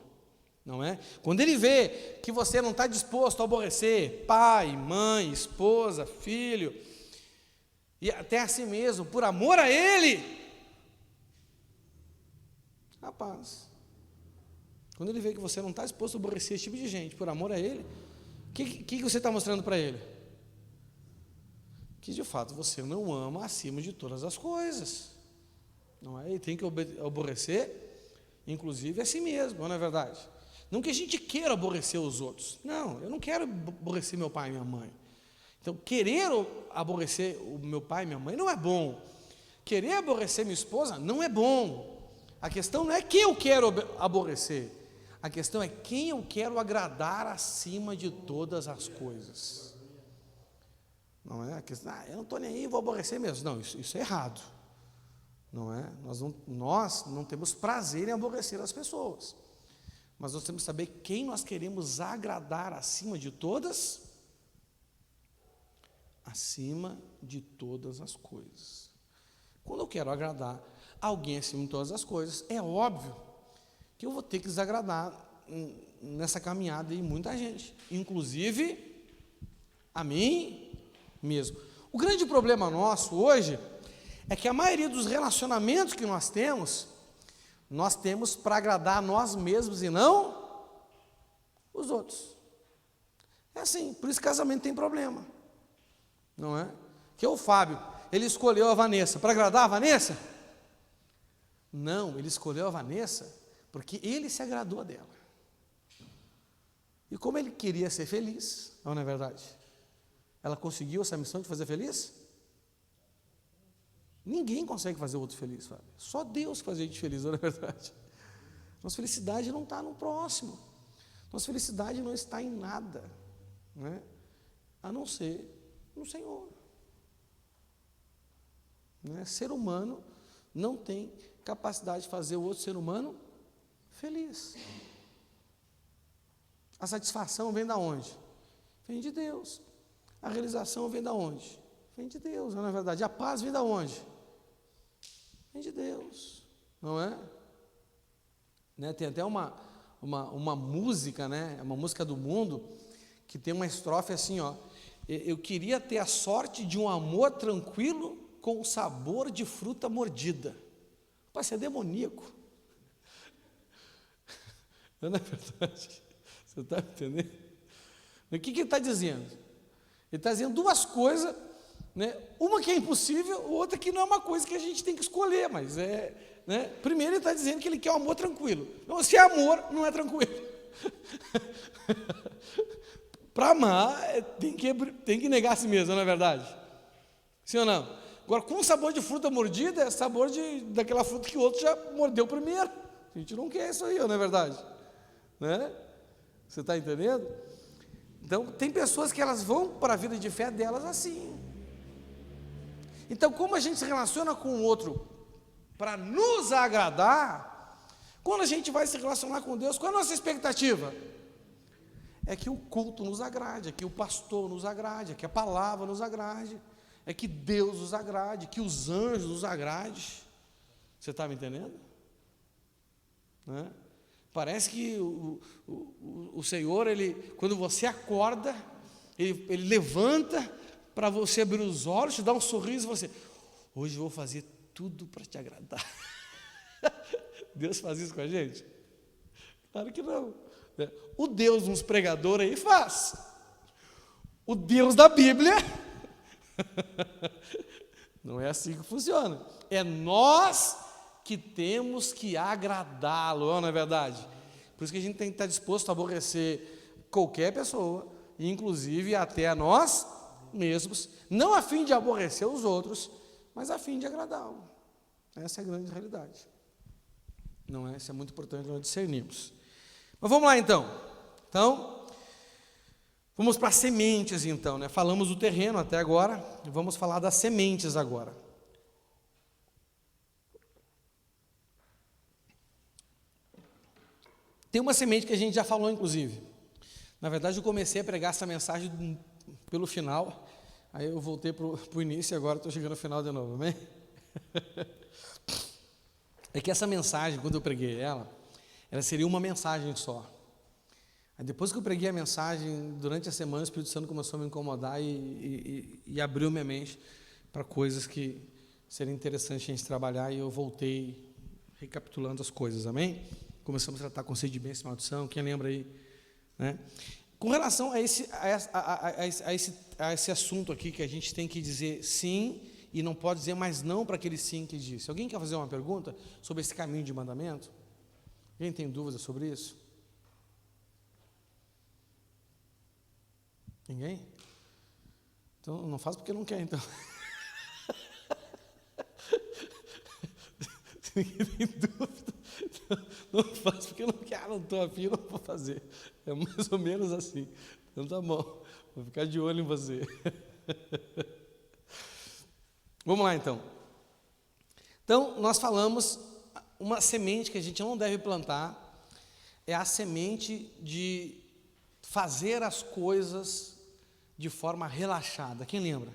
não é? Quando Ele vê que você não está disposto a aborrecer pai, mãe, esposa, filho, e até a si mesmo, por amor a Ele, rapaz, quando Ele vê que você não está disposto a aborrecer esse tipo de gente por amor a Ele, o que você está mostrando para Ele? Que de fato você não ama acima de todas as coisas, não é? Ele tem que aborrecer, inclusive a si mesmo, não é verdade? Não que a gente queira aborrecer os outros, não, eu não quero aborrecer meu pai e minha mãe. Então, querer aborrecer o meu pai e minha mãe não é bom. Querer aborrecer minha esposa não é bom. A questão não é quem eu quero aborrecer. A questão é quem eu quero agradar acima de todas as coisas. Não é a questão, eu não estou nem aí, vou aborrecer mesmo. Não, isso é errado. Não é? Nós não temos prazer em aborrecer as pessoas. Mas nós temos que saber quem nós queremos agradar acima de todas as coisas. Quando eu quero agradar alguém acima de todas as coisas, é óbvio que eu vou ter que desagradar nessa caminhada aí muita gente, inclusive a mim mesmo. O grande problema nosso hoje é que a maioria dos relacionamentos que nós temos para agradar a nós mesmos e não os outros. É assim, por isso casamento tem problema, não é? Que o Fábio, ele escolheu a Vanessa para agradar a Vanessa? Não, ele escolheu a Vanessa porque ele se agradou dela. E como ele queria ser feliz, não é verdade? Ela conseguiu essa missão de fazer feliz? Ninguém consegue fazer o outro feliz, Fábio. Só Deus faz a gente feliz, não é verdade? Nossa felicidade não está no próximo. Nossa felicidade não está em nada, não é? A não ser no Senhor. Não é? Ser humano não tem capacidade de fazer o outro ser humano feliz. A satisfação vem da onde? Vem de Deus. A realização vem da onde? Vem de Deus, não é verdade? A paz vem da onde? Vem de Deus, não é? Né? Tem até uma música, né? Uma música do mundo, que tem uma estrofe assim, ó: eu queria ter a sorte de um amor tranquilo com sabor de fruta mordida. Rapaz, isso é demoníaco. Não é verdade? Você está entendendo? O que ele está dizendo? Ele está dizendo duas coisas, né? Uma que é impossível, outra que não é uma coisa que a gente tem que escolher, mas né? Primeiro ele está dizendo que ele quer um amor tranquilo. Então, se é amor, não é tranquilo. Para amar, tem que negar a si mesmo, não é verdade? Sim ou não? Agora, com sabor de fruta mordida, é sabor daquela fruta que o outro já mordeu primeiro. A gente não quer isso aí, não é verdade? Né? Você está entendendo? Então, tem pessoas que elas vão para a vida de fé delas assim. Então, como a gente se relaciona com o outro para nos agradar, quando a gente vai se relacionar com Deus, qual é a nossa expectativa? É que o culto nos agrade, é que o pastor nos agrade, é que a palavra nos agrade, é que Deus nos agrade, que os anjos nos agrade. Você está me entendendo? Né? Parece que o Senhor, quando você acorda, ele levanta para você abrir os olhos, te dá um sorriso e você, hoje eu vou fazer tudo para te agradar. Deus faz isso com a gente? Claro que não. O Deus dos pregadores aí faz. O Deus da Bíblia não é assim que funciona. É nós que temos que agradá-lo, não é verdade? Por isso que a gente tem que estar disposto a aborrecer qualquer pessoa, inclusive até a nós mesmos, não a fim de aborrecer os outros, mas a fim de agradá-lo. Essa é a grande realidade. Não é? Isso é muito importante nós discernirmos. Mas vamos lá então. Então, vamos para as sementes então, né? Falamos do terreno até agora, vamos falar das sementes agora. Tem uma semente que a gente já falou, inclusive. Na verdade, eu comecei a pregar essa mensagem pelo final, aí eu voltei para o início e agora estou chegando ao final de novo, amém? É que essa mensagem, quando eu preguei ela seria uma mensagem só. Aí depois que eu preguei a mensagem, durante a semana o Espírito Santo começou a me incomodar e abriu minha mente para coisas que seriam interessantes a gente trabalhar, e eu voltei recapitulando as coisas, amém? Começamos a tratar conceito de bênção e maldição, quem lembra aí? Né? Com relação a esse assunto aqui, que a gente tem que dizer sim e não pode dizer mais não para aquele sim que disse. Alguém quer fazer uma pergunta sobre esse caminho de mandamento? Alguém tem dúvida sobre isso? Ninguém? Então não faz porque não quer, então. Se ninguém tem dúvida, não faz porque não quer, não estou afim, não vou fazer. É mais ou menos assim. Então tá bom, vou ficar de olho em você. Vamos lá então. Então, nós falamos, uma semente que a gente não deve plantar é a semente de fazer as coisas de forma relaxada. Quem lembra?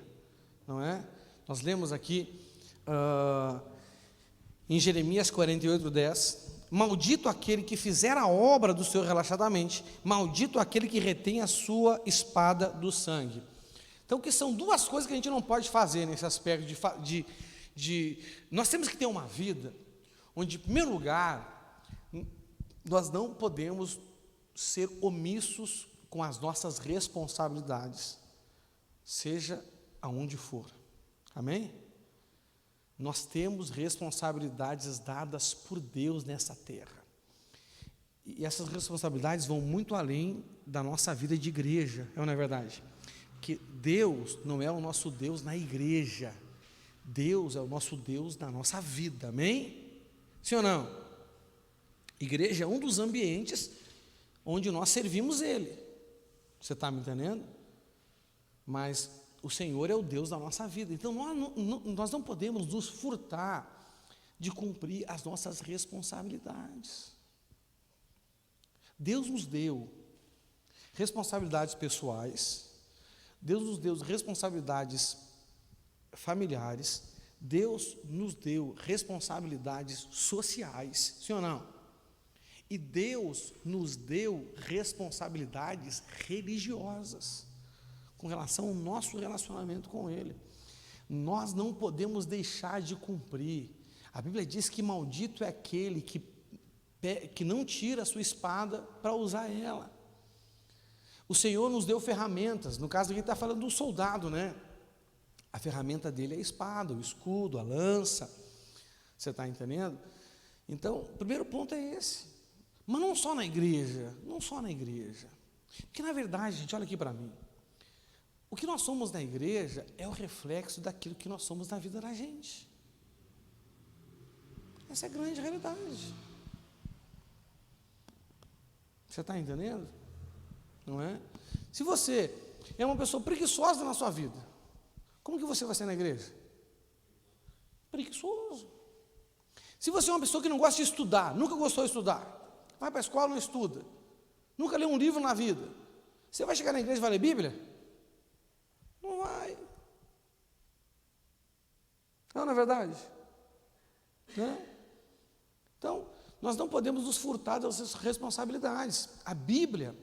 Não é? Nós lemos aqui em Jeremias 48:10, maldito aquele que fizer a obra do Senhor relaxadamente, maldito aquele que retém a sua espada do sangue. Então, que são duas coisas que a gente não pode fazer nesse aspecto nós temos que ter uma vida onde, em primeiro lugar, nós não podemos ser omissos com as nossas responsabilidades, seja aonde for. Amém? Nós temos responsabilidades dadas por Deus nessa terra. E essas responsabilidades vão muito além da nossa vida de igreja, não é verdade? Que Deus não é o nosso Deus na igreja, Deus é o nosso Deus na nossa vida, amém? Sim ou não? Igreja é um dos ambientes onde nós servimos Ele. Você está me entendendo? Mas o Senhor é o Deus da nossa vida. Então nós não podemos nos furtar de cumprir as nossas responsabilidades. Deus nos deu responsabilidades pessoais, Deus nos deu responsabilidades familiares, Deus nos deu responsabilidades sociais, sim ou não? E Deus nos deu responsabilidades religiosas com relação ao nosso relacionamento com Ele. Nós não podemos deixar de cumprir. A Bíblia diz que maldito é aquele que não tira a sua espada para usar ela. O Senhor nos deu ferramentas. No caso aqui está falando do soldado, né? A ferramenta dele é a espada, o escudo, a lança. Você está entendendo? Então, o primeiro ponto é esse. Mas não só na igreja, não só na igreja. Porque na verdade, gente, olha aqui para mim. O que nós somos na igreja é o reflexo daquilo que nós somos na vida da gente. Essa é a grande realidade. Você está entendendo? Não é? Se você é uma pessoa preguiçosa na sua vida, como que você vai ser na igreja? Preguiçoso. Se você é uma pessoa que não gosta de estudar, nunca gostou de estudar, vai para a escola e não estuda, nunca leu um livro na vida, você vai chegar na igreja e vai ler Bíblia? Não vai. Não é verdade? Né? Então, nós não podemos nos furtar das responsabilidades. A Bíblia,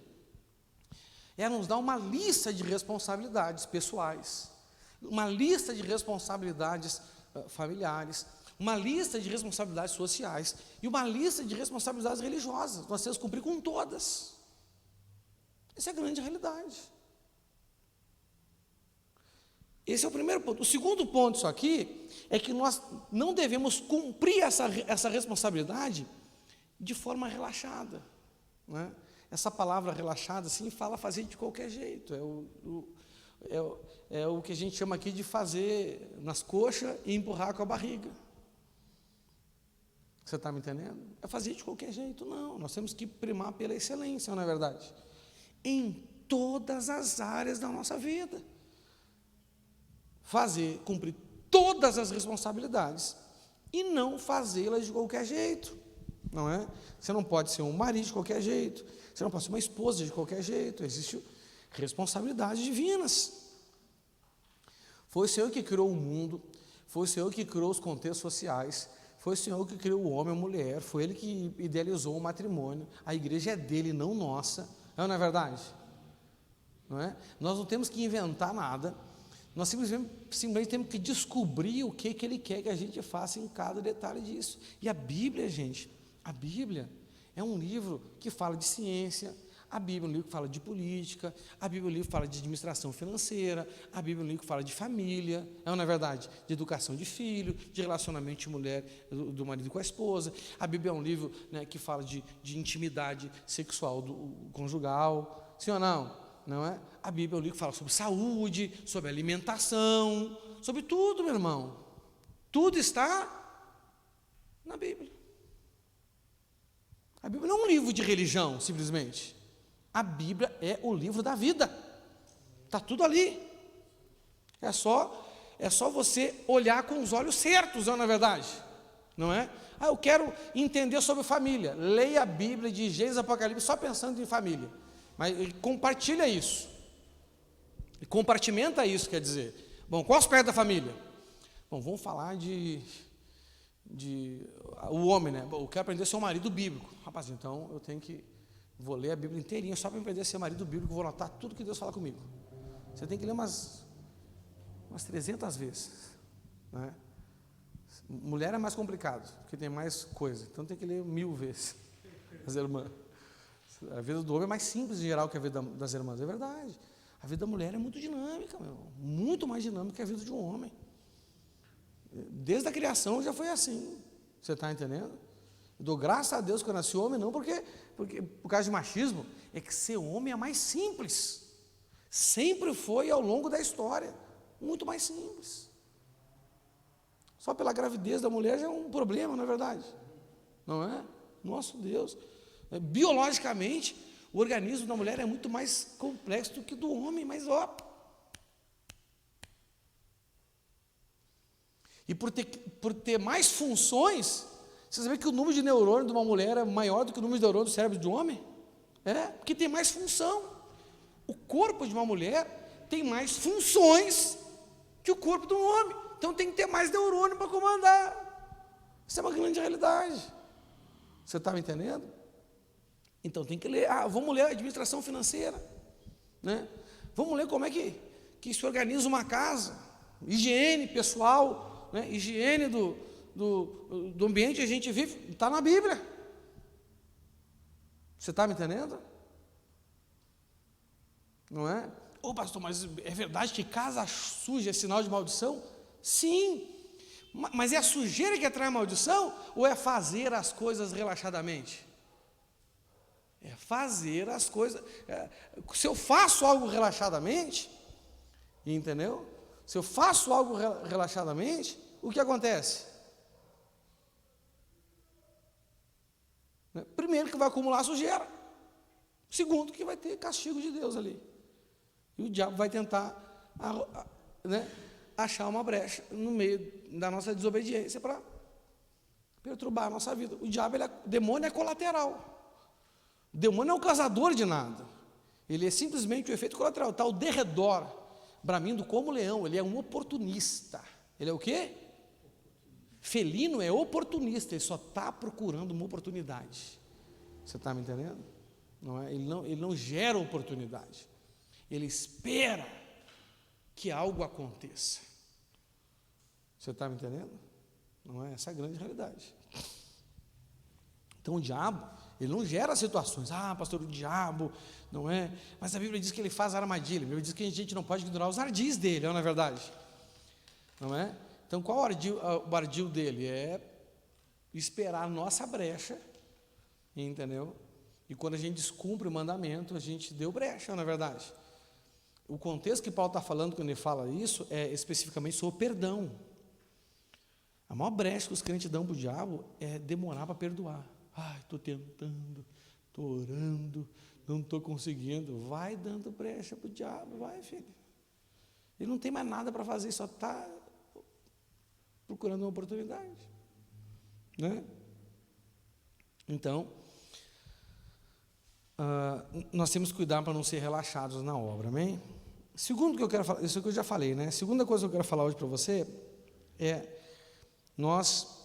ela nos dá uma lista de responsabilidades pessoais, uma lista de responsabilidades familiares, uma lista de responsabilidades sociais e uma lista de responsabilidades religiosas. Nós temos que cumprir com todas. Essa é a grande realidade. Esse é o primeiro ponto. O segundo ponto disso aqui é que nós não devemos cumprir essa responsabilidade de forma relaxada, né? Essa palavra relaxada assim fala fazer de qualquer jeito, é o que a gente chama aqui de fazer nas coxas e empurrar com a barriga. Você está me entendendo? É fazer de qualquer jeito. Não, nós temos que primar pela excelência, não é verdade? Em todas as áreas da nossa vida. Cumprir todas as responsabilidades e não fazê-las de qualquer jeito, não é? Você não pode ser um marido de qualquer jeito, você não pode ser uma esposa de qualquer jeito, existem responsabilidades divinas. Foi o Senhor que criou o mundo, foi o Senhor que criou os contextos sociais, foi o Senhor que criou o homem e a mulher, foi Ele que idealizou o matrimônio, a igreja é dele, não nossa, não é verdade? Não é? Nós não temos que inventar nada, nós simplesmente temos que descobrir o que Ele quer que a gente faça em cada detalhe disso. E a Bíblia, gente, a Bíblia é um livro que fala de ciência, a Bíblia é um livro que fala de política, a Bíblia é um livro que fala de administração financeira, a Bíblia é um livro que fala de família, não é verdade? De educação de filho, de relacionamento de mulher, do marido com a esposa. A Bíblia é um livro, né, que fala de intimidade sexual conjugal, sim ou não? Não é? A Bíblia é um livro que fala sobre saúde, sobre alimentação, sobre tudo, meu irmão. Tudo está na Bíblia. A Bíblia não é um livro de religião, simplesmente. A Bíblia é o livro da vida. Está tudo ali. É só você olhar com os olhos certos, não é verdade? Não é? Eu quero entender sobre família. Leia a Bíblia de Gênesis e Apocalipse só pensando em família. Mas compartilha isso. E compartimenta isso, quer dizer. Bom, qual aspecto da família? Bom, vamos falar o homem, né? Bom, eu quero aprender a ser um marido bíblico. Rapaz, então eu vou ler a Bíblia inteirinha só para aprender a ser marido bíblico, vou anotar tudo que Deus fala comigo. Você tem que ler umas 300 vezes, né? Mulher é mais complicado, porque tem mais coisa, então tem que ler 1000 vezes. As irmãs. A vida do homem é mais simples em geral que a vida das irmãs, é verdade. A vida da mulher é muito dinâmica, muito mais dinâmica que a vida de um homem. Desde a criação já foi assim, você está entendendo? Eu dou graças a Deus que eu nasci homem, não porque por causa de machismo, é que ser homem é mais simples. Sempre foi ao longo da história, muito mais simples. Só pela gravidez da mulher já é um problema, não é verdade? Não é? Nosso Deus. Biologicamente, o organismo da mulher é muito mais complexo do que do homem, mas e por ter mais funções, você sabia que o número de neurônios de uma mulher é maior do que o número de neurônios do cérebro de um homem? É, porque tem mais função. O corpo de uma mulher tem mais funções que o corpo de um homem. Então tem que ter mais neurônio para comandar. Isso é uma grande realidade. Você está me entendendo? Então tem que ler, vamos ler a administração financeira, né? Vamos ler como é que se organiza uma casa, higiene pessoal, né? Higiene do ambiente que a gente vive, está na Bíblia. Você está me entendendo? Não é? Ô pastor, mas é verdade que casa suja é sinal de maldição? Sim, mas é a sujeira que atrai a maldição ou é fazer as coisas relaxadamente? É fazer as coisas. Se eu faço algo relaxadamente, entendeu? Se eu faço algo relaxadamente, o que acontece? Primeiro, que vai acumular sujeira. Segundo, que vai ter castigo de Deus ali. E o diabo vai tentar achar uma brecha no meio da nossa desobediência para perturbar a nossa vida. O diabo, demônio é colateral. O demônio é o causador de nada. Ele é simplesmente o efeito colateral. Está ao derredor, bramindo como leão. Ele é um oportunista. Ele é o quê? Felino é oportunista. Ele só está procurando uma oportunidade. Você está me entendendo? Não é? Ele não gera oportunidade. Ele espera que algo aconteça. Você está me entendendo? Não é? Essa é a grande realidade. Então o diabo, ele não gera situações. Ah, pastor, o diabo, não é? Mas a Bíblia diz que ele faz armadilha. A Bíblia diz que a gente não pode ignorar os ardis dele, não é verdade? Não é? Então qual o ardil dele? É esperar a nossa brecha, entendeu? E quando a gente descumpre o mandamento, a gente deu brecha, não é verdade? O contexto que Paulo está falando quando ele fala isso é especificamente sobre perdão. A maior brecha que os crentes dão para o diabo é demorar para perdoar. Ai, estou tentando, estou orando, não estou conseguindo. Vai dando brecha para o diabo, vai, filho. Ele não tem mais nada para fazer, só está procurando uma oportunidade, né? Então, nós temos que cuidar para não ser relaxados na obra, amém? Segundo que eu quero falar, isso que eu já falei, né? Segunda coisa que eu quero falar hoje para você é nós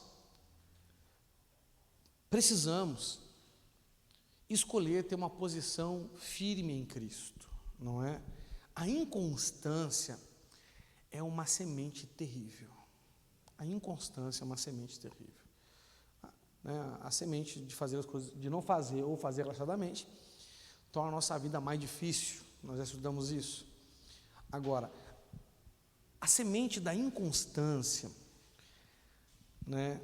precisamos escolher ter uma posição firme em Cristo, não é? A inconstância é uma semente terrível. A inconstância é uma semente terrível. A semente de fazer as coisas, de não fazer ou fazer relaxadamente, torna a nossa vida mais difícil. Nós já estudamos isso. Agora, a semente da inconstância, né,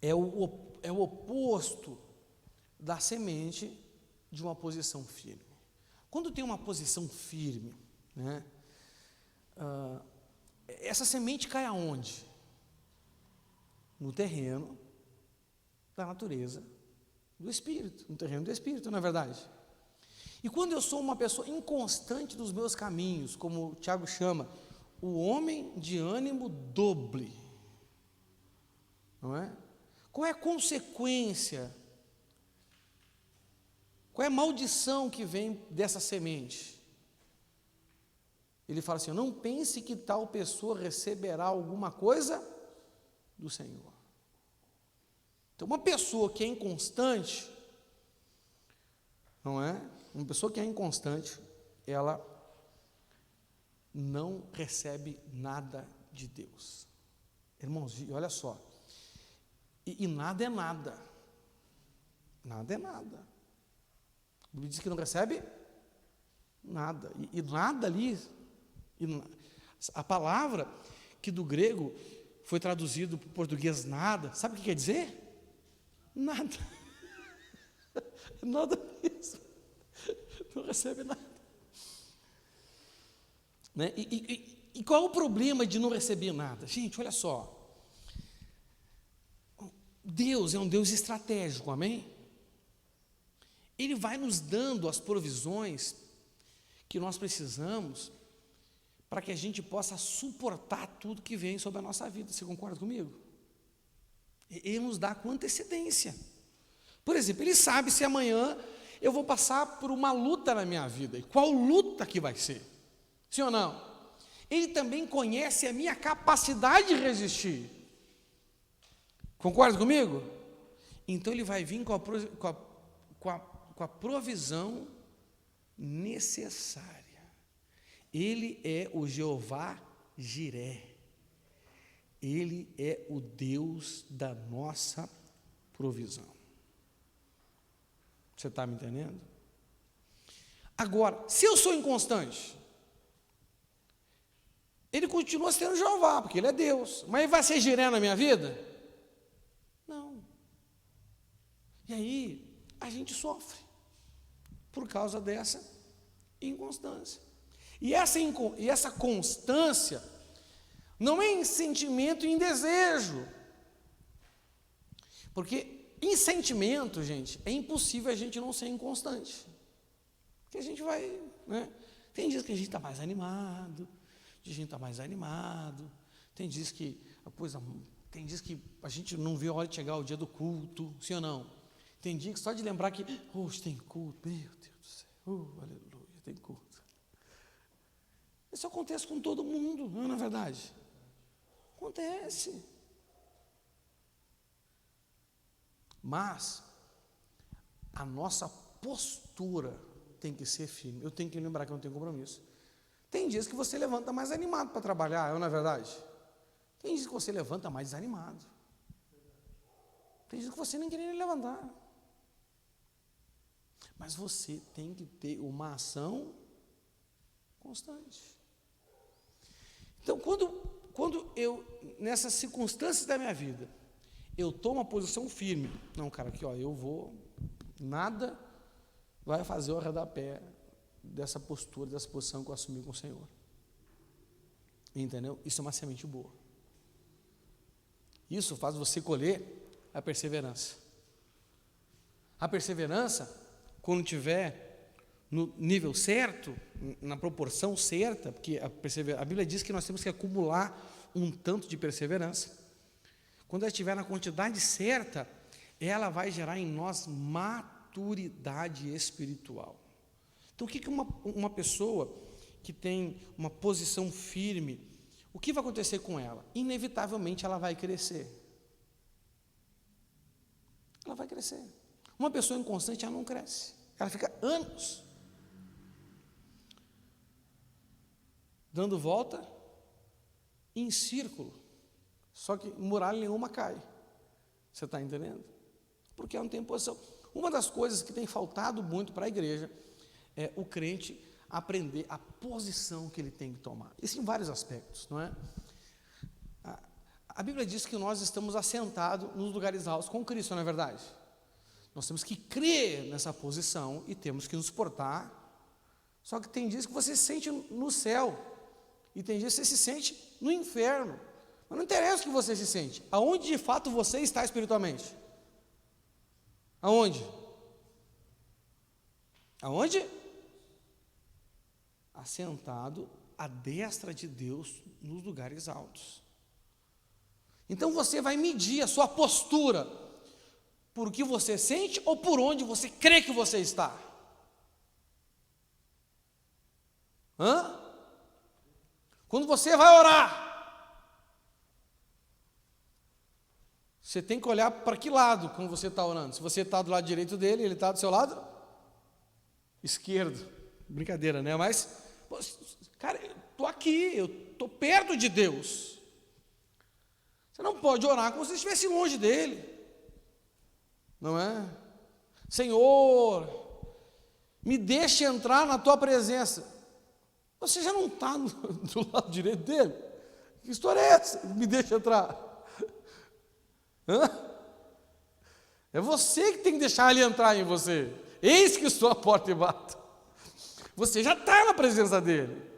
é o oposto da semente de uma posição firme. Quando tem uma posição firme, né, essa semente cai aonde? No terreno da natureza do Espírito, no terreno do Espírito, não é verdade? E quando eu sou uma pessoa inconstante dos meus caminhos, como o Tiago chama, o homem de ânimo doble, não é? Qual é a consequência? Qual é a maldição que vem dessa semente? Ele fala assim: não pense que tal pessoa receberá alguma coisa do Senhor. Então, uma pessoa que é inconstante, não é? Uma pessoa que é inconstante, ela não recebe nada de Deus. Irmãos, olha só. E nada é nada. Nada é nada. A Bíblia diz que não recebe nada. E nada ali, a palavra que do grego foi traduzido para o português nada, sabe o que quer dizer? Nada. Nada mesmo. Não recebe nada. Né? E qual é o problema de não receber nada? Gente, olha só. Deus é um Deus estratégico, amém? Ele vai nos dando as provisões que nós precisamos para que a gente possa suportar tudo que vem sobre a nossa vida. Você concorda comigo? Ele nos dá com antecedência. Por exemplo, Ele sabe se amanhã eu vou passar por uma luta na minha vida. E qual luta que vai ser? Sim ou não? Ele também conhece a minha capacidade de resistir. Concorda comigo? Então Ele vai vir com a provisão necessária. Ele é o Jeová Jiré. Ele é o Deus da nossa provisão. Você está me entendendo? Agora, se eu sou inconstante, ele continua sendo Jeová, porque ele é Deus. Mas ele vai ser Jiré na minha vida? Não. E aí, a gente sofre por causa dessa inconstância. E essa constância não é em sentimento e em desejo. Porque em sentimento, gente, é impossível a gente não ser inconstante. Porque a gente vai, né? Tem dias que a gente está mais animado, tem dias que a gente não vê a hora de chegar o dia do culto, sim ou não? Tem dia que só de lembrar que hoje tem culto, meu Deus do céu, aleluia, tem culto. Isso acontece com todo mundo, não é na verdade? Acontece. Mas a nossa postura tem que ser firme. Eu tenho que lembrar que eu não tenho compromisso. Tem dias que você levanta mais animado para trabalhar, não é verdade? Tem dias que você levanta mais desanimado. Tem dias que você nem queria levantar. Mas você tem que ter uma ação constante. Então, quando eu, nessas circunstâncias da minha vida, eu tomo uma posição firme, não, cara, aqui, ó, eu vou, nada vai fazer eu arredar pé dessa postura, dessa posição que eu assumi com o Senhor. Entendeu? Isso é uma semente boa. Isso faz você colher a perseverança. A perseverança, quando tiver no nível certo, na proporção certa, porque a Bíblia diz que nós temos que acumular um tanto de perseverança. Quando ela estiver na quantidade certa, ela vai gerar em nós maturidade espiritual. Então, o que uma pessoa que tem uma posição firme, o que vai acontecer com ela? Inevitavelmente ela vai crescer. Ela vai crescer. Uma pessoa inconstante, ela não cresce. Ela fica anos dando volta em círculo, só que muralha nenhuma cai. Você está entendendo? Porque ela não tem posição. Uma das coisas que tem faltado muito para a igreja é o crente aprender a posição que ele tem que tomar. Isso em vários aspectos, não é? A Bíblia diz que nós estamos assentados nos lugares altos com Cristo, não é verdade? Nós temos que crer nessa posição e temos que nos portar. Só que tem dias que você se sente no céu e tem dias que você se sente no inferno. Mas não interessa o que você se sente. Aonde de fato você está espiritualmente? Aonde? Aonde? Assentado à destra de Deus nos lugares altos. Então você vai medir a sua postura por o que você sente ou por onde você crê que você está. Quando você vai orar, você tem que olhar para que lado quando você está orando. Se você está do lado direito dele, ele está do seu lado esquerdo. Brincadeira, né? Mas, cara, eu estou aqui, eu estou perto de Deus. Você não pode orar como se você estivesse longe dele. Não é? Senhor, me deixe entrar na tua presença. Você já não está do lado direito dele? Que história é essa? Me deixa entrar. É você que tem que deixar ele entrar em você. Eis que estou à porta e bato. Você já está na presença dele.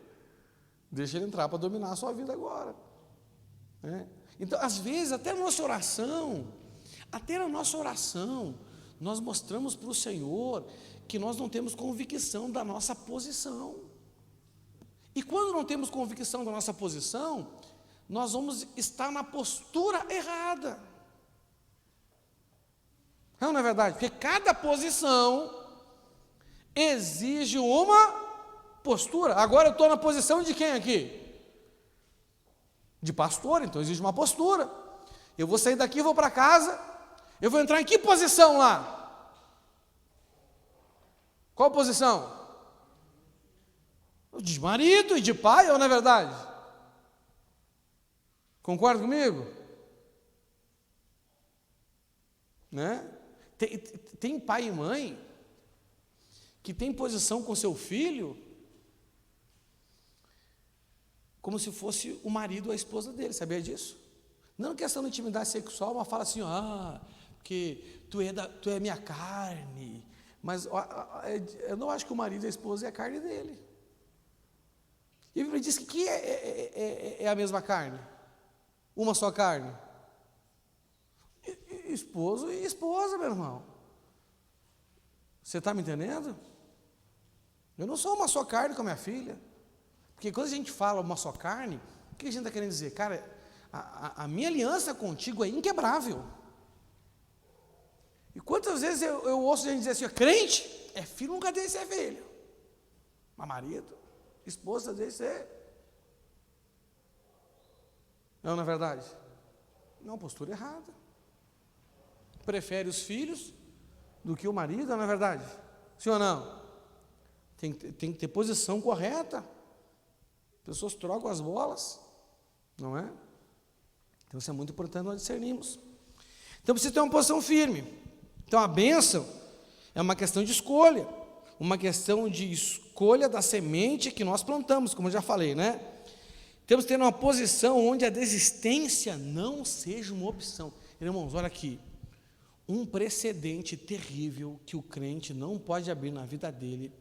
Deixa ele entrar para dominar a sua vida agora. Então, às vezes, até na nossa oração, nós mostramos para o Senhor que nós não temos convicção da nossa posição. E quando não temos convicção da nossa posição, nós vamos estar na postura errada. Não é verdade? Porque cada posição exige uma postura. Agora eu estou na posição de quem aqui? De pastor, então exige uma postura. Eu vou sair daqui, vou para casa, eu vou entrar em que posição lá? Qual posição? De marido e de pai, ou não é verdade? Concorda comigo? Né? Tem pai e mãe que tem posição com seu filho como se fosse o marido ou a esposa dele, sabia disso? Não questão de intimidade sexual, mas fala assim, porque tu é minha carne, mas eu não acho que o marido e a esposa é a carne dele. E a Bíblia diz que é a mesma carne, uma só carne. Esposo e esposa, meu irmão. Você está me entendendo? Eu não sou uma só carne com a minha filha. Porque quando a gente fala uma só carne, o que a gente está querendo dizer? Cara, a minha aliança contigo é inquebrável. E quantas vezes eu ouço a gente dizer assim, crente é filho, nunca deixa de ser filho. Mas marido, esposa, deixa de ser. Não é verdade? Não, postura errada. Prefere os filhos do que o marido, não é verdade? Sim ou não? Tem que ter posição correta. Pessoas trocam as bolas, não é? Então isso é muito importante nós discernirmos. Então precisa ter uma posição firme. Então a bênção é uma questão de escolha, uma questão de escolha da semente que nós plantamos, como eu já falei, né? Temos que ter uma posição onde a desistência não seja uma opção. Irmãos, olha aqui, um precedente terrível que o crente não pode abrir na vida dele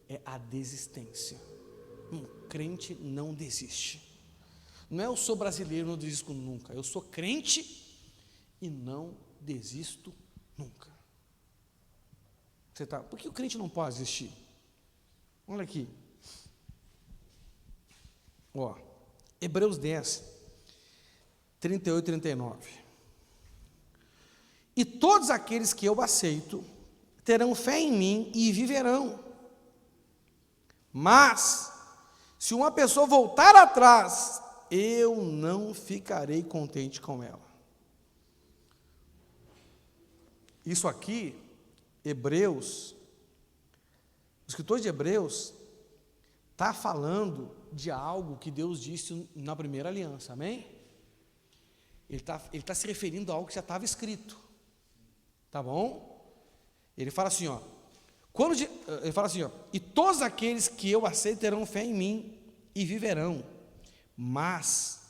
é a desistência. Um crente não desiste. Não é eu sou brasileiro, não desisto nunca. Eu sou crente e não desisto nunca. Por que o crente não pode desistir? Olha aqui. Hebreus 10, 38 e 39. E todos aqueles que eu aceito terão fé em mim e viverão. Mas, se uma pessoa voltar atrás, eu não ficarei contente com ela. Isso aqui, Hebreus, o escritor de Hebreus está falando de algo que Deus disse na primeira aliança, amém? Ele tá se referindo a algo que já estava escrito, tá bom? Ele fala assim, e todos aqueles que eu aceito terão fé em mim e viverão, mas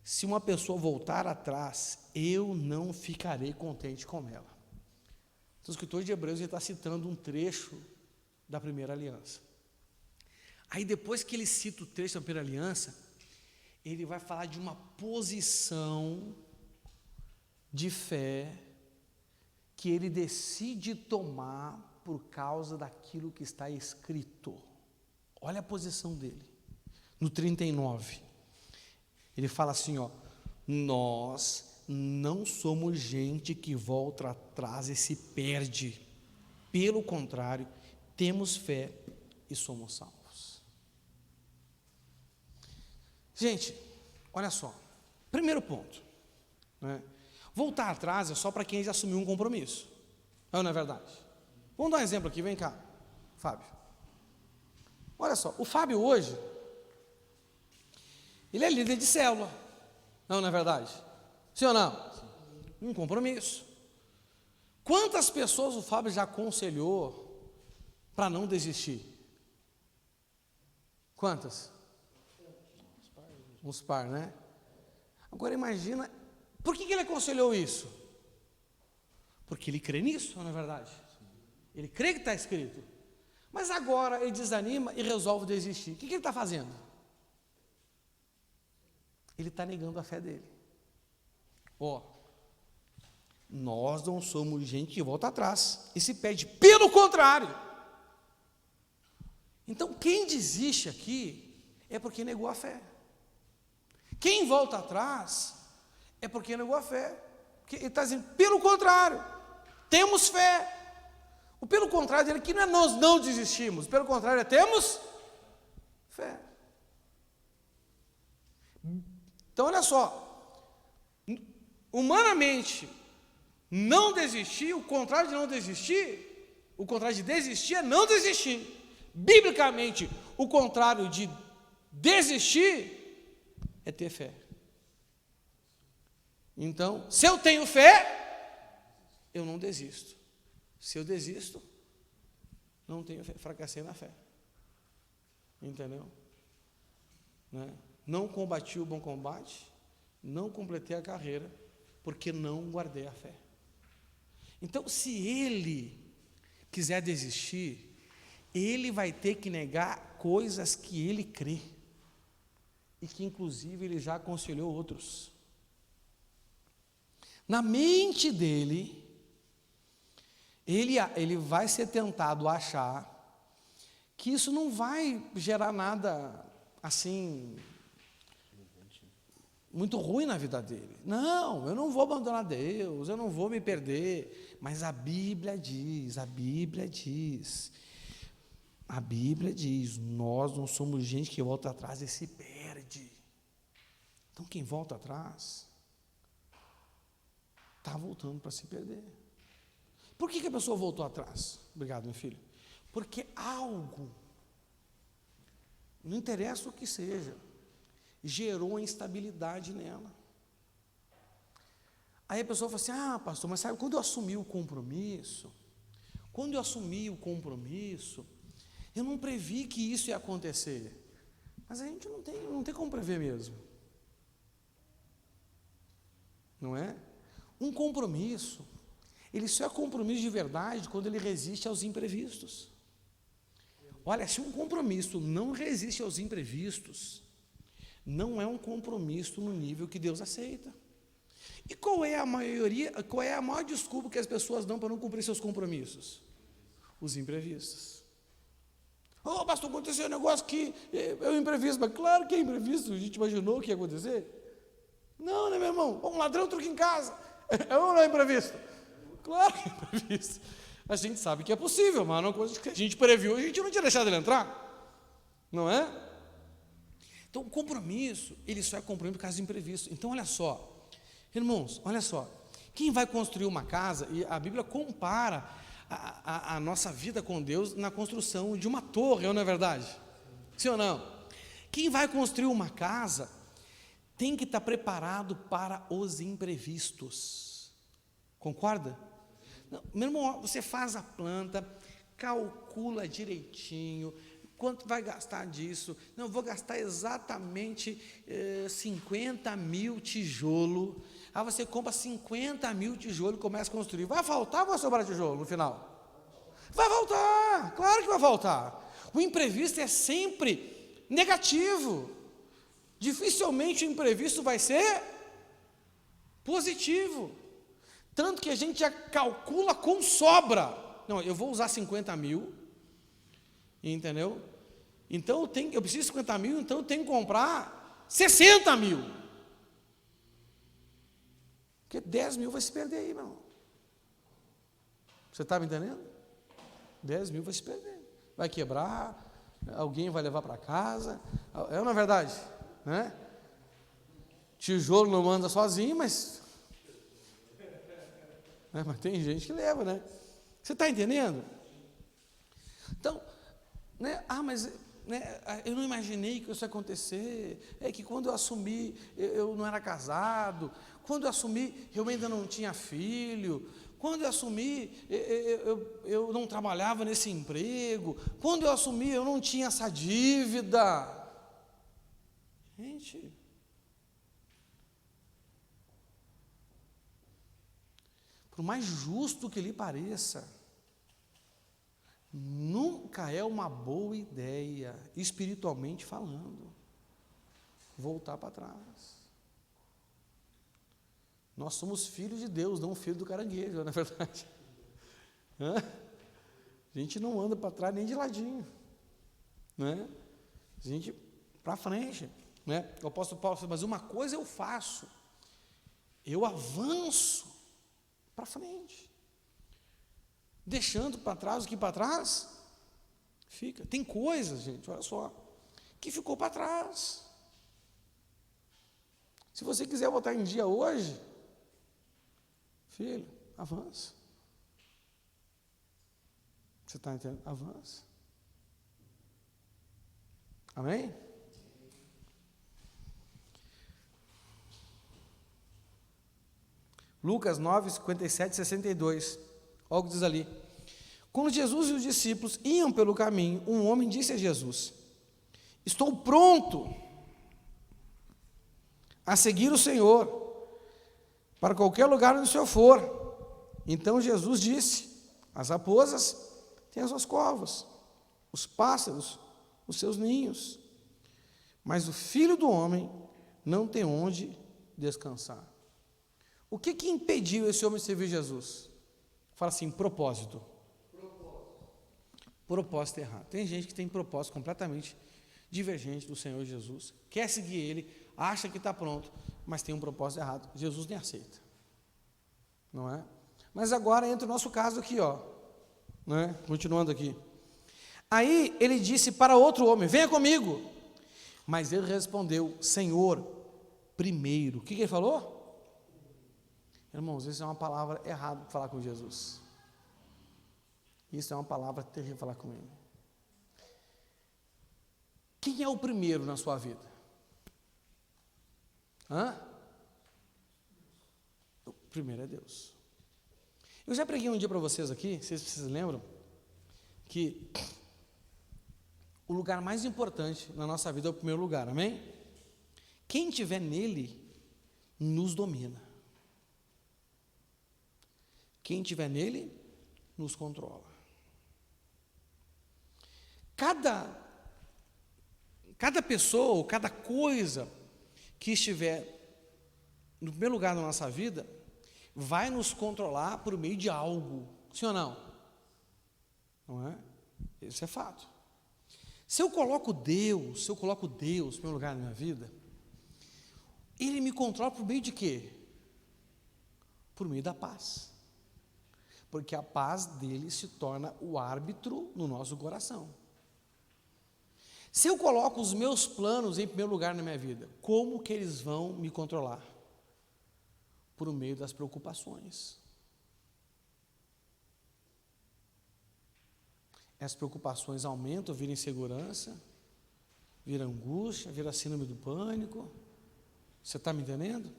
se uma pessoa voltar atrás, eu não ficarei contente com ela. Então, o escritor de Hebreus está citando um trecho da primeira aliança. Aí depois que ele cita o trecho da primeira aliança, ele vai falar de uma posição de fé que ele decide tomar por causa daquilo que está escrito. Olha a posição dele. No 39, ele fala assim, nós não somos gente que volta atrás e se perde. Pelo contrário, temos fé e somos salvos. Gente, olha só. Primeiro ponto, né? Voltar atrás é só para quem já assumiu um compromisso. Não é verdade? Vamos dar um exemplo aqui, vem cá, Fábio. Olha só, o Fábio hoje, ele é líder de célula. Não é verdade? Sim ou não? Um compromisso. Quantas pessoas o Fábio já aconselhou para não desistir? Quantas? Uns par, né? Agora imagina, por que ele aconselhou isso? Porque ele crê nisso, não é verdade? Ele crê que está escrito. Mas agora ele desanima e resolve desistir. O que ele está fazendo? Ele está negando a fé dele. Nós não somos gente que volta atrás e se perde, pelo contrário. Então quem desiste aqui é porque negou a fé. Quem volta atrás é porque negou a fé. Porque ele está dizendo, pelo contrário, temos fé. O pelo contrário dele aqui não é nós não desistimos, pelo contrário é temos fé. Então olha só, humanamente, não desistir, o contrário de não desistir, o contrário de desistir é não desistir. Biblicamente, o contrário de desistir é ter fé. Então, se eu tenho fé, eu não desisto. Se eu desisto, não tenho fé, fracassei na fé. Entendeu? Né? Não combati o bom combate, não completei a carreira, porque não guardei a fé. Então, se ele quiser desistir, ele vai ter que negar coisas que ele crê, e que inclusive ele já aconselhou outros. Na mente dele, ele vai ser tentado a achar que isso não vai gerar nada assim muito ruim na vida dele. Não, eu não vou abandonar Deus, eu não vou me perder. Mas a Bíblia diz, nós não somos gente que volta atrás e se perde. Então quem volta atrás está voltando para se perder. Por que a pessoa voltou atrás? Obrigado, meu filho. Porque algo, não interessa o que seja, gerou instabilidade nela. Aí a pessoa fala assim, pastor, mas sabe, quando eu assumi o compromisso, eu não previ que isso ia acontecer. Mas a gente não tem como prever mesmo. Não é? Um compromisso, ele só é compromisso de verdade quando ele resiste aos imprevistos. Olha, se um compromisso não resiste aos imprevistos, não é um compromisso no nível que Deus aceita. E qual é a maior desculpa que as pessoas dão para não cumprir seus compromissos? Os imprevistos. Pastor, aconteceu um negócio que é um imprevisto. Mas claro que é imprevisto, a gente imaginou que ia acontecer. Não, né, meu irmão? Um ladrão truque em casa. É ou não é imprevisto? Claro que é imprevisto. A gente sabe que é possível, mas uma coisa que a gente previu, a gente não tinha deixado ele entrar. Não é? Então, o compromisso, ele só é compromisso por causa do imprevisto. Então, olha só. Irmãos, olha só. Quem vai construir uma casa, e a Bíblia compara a nossa vida com Deus na construção de uma torre, não é verdade? Sim ou não? Quem vai construir uma casa tem que estar preparado para os imprevistos. Concorda? Não, meu irmão, você faz a planta, calcula direitinho, quanto vai gastar disso? Não, eu vou gastar exatamente 50 mil tijolos. Aí você compra 50 mil tijolos e começa a construir. Vai faltar ou vai sobrar tijolo no final? Vai faltar, claro que vai faltar. O imprevisto é sempre negativo. Dificilmente o imprevisto vai ser positivo. Tanto que a gente já calcula com sobra. Não, eu vou usar 50 mil, entendeu? Então eu preciso de 50 mil, então eu tenho que comprar 60 mil. Porque 10 mil vai se perder aí, meu irmão. Você está me entendendo? 10 mil vai se perder. Vai quebrar, alguém vai levar para casa. É uma verdade, né? Tijolo não anda sozinho, mas tem gente que leva, né? Você está entendendo? Então, né? Mas eu não imaginei que isso ia acontecer. É que quando eu assumi, eu não era casado. Quando eu assumi, eu ainda não tinha filho. Quando eu assumi, eu não trabalhava nesse emprego. Quando eu assumi, eu não tinha essa dívida. Gente, por mais justo que lhe pareça, nunca é uma boa ideia, espiritualmente falando, voltar para trás. Nós somos filhos de Deus, não filhos do caranguejo, não é verdade? A gente não anda para trás nem de ladinho, né? A gente para frente, né? O apóstolo Paulo falou, mas uma coisa eu faço, eu avanço para frente, deixando para trás o que para trás fica. Tem coisas, gente, olha só, que ficou para trás. Se você quiser botar em dia hoje, filho, avança. Você está entendendo? Avança. Amém? Lucas 9, 57 e 62. Olha o que diz ali. Quando Jesus e os discípulos iam pelo caminho, um homem disse a Jesus: estou pronto a seguir o Senhor, para qualquer lugar onde o Senhor for. Então Jesus disse: as raposas têm as suas covas, os pássaros os seus ninhos, mas o Filho do Homem não tem onde descansar. O que impediu esse homem de servir Jesus? Fala assim, propósito. Propósito errado. Tem gente que tem propósito completamente divergente do Senhor Jesus, quer seguir Ele, acha que está pronto, mas tem um propósito errado. Jesus nem aceita, não é? Mas agora entra o nosso caso aqui, ó, né? Continuando aqui. Aí ele disse para outro homem: venha comigo. Mas ele respondeu: Senhor, primeiro. O que ele falou? Irmãos, isso é uma palavra errada para falar com Jesus. Isso é uma palavra terrível falar com Ele. Quem é o primeiro na sua vida? O primeiro é Deus. Eu já preguei um dia para vocês aqui, vocês lembram, que o lugar mais importante na nossa vida é o primeiro lugar, amém? Quem estiver nele, nos domina. Quem estiver nele, nos controla. Cada pessoa, ou cada coisa que estiver no primeiro lugar na nossa vida, vai nos controlar por meio de algo, sim ou não? Não é? Isso é fato. Se eu coloco Deus no primeiro lugar na minha vida, Ele me controla por meio de quê? Por meio da paz. Porque a paz dele se torna o árbitro no nosso coração. Se eu coloco os meus planos em primeiro lugar na minha vida, como que eles vão me controlar? Por meio das preocupações. As preocupações aumentam, viram insegurança, vira angústia, vira síndrome do pânico. Você está me entendendo?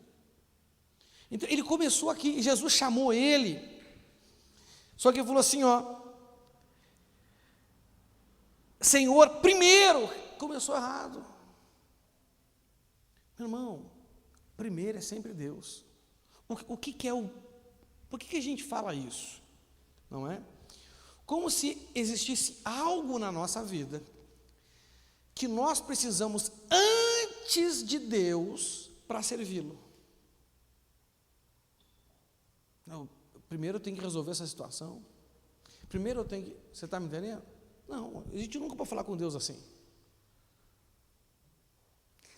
Então, ele começou aqui, Jesus chamou ele. Só que ele falou assim, ó, Senhor, primeiro, começou errado. Meu irmão, primeiro é sempre Deus. O que é o... Por que a gente fala isso? Não é? Como se existisse algo na nossa vida que nós precisamos antes de Deus para servi-lo. Não, primeiro eu tenho que resolver essa situação. Primeiro eu tenho que... Você está me entendendo? Não, a gente nunca pode falar com Deus assim.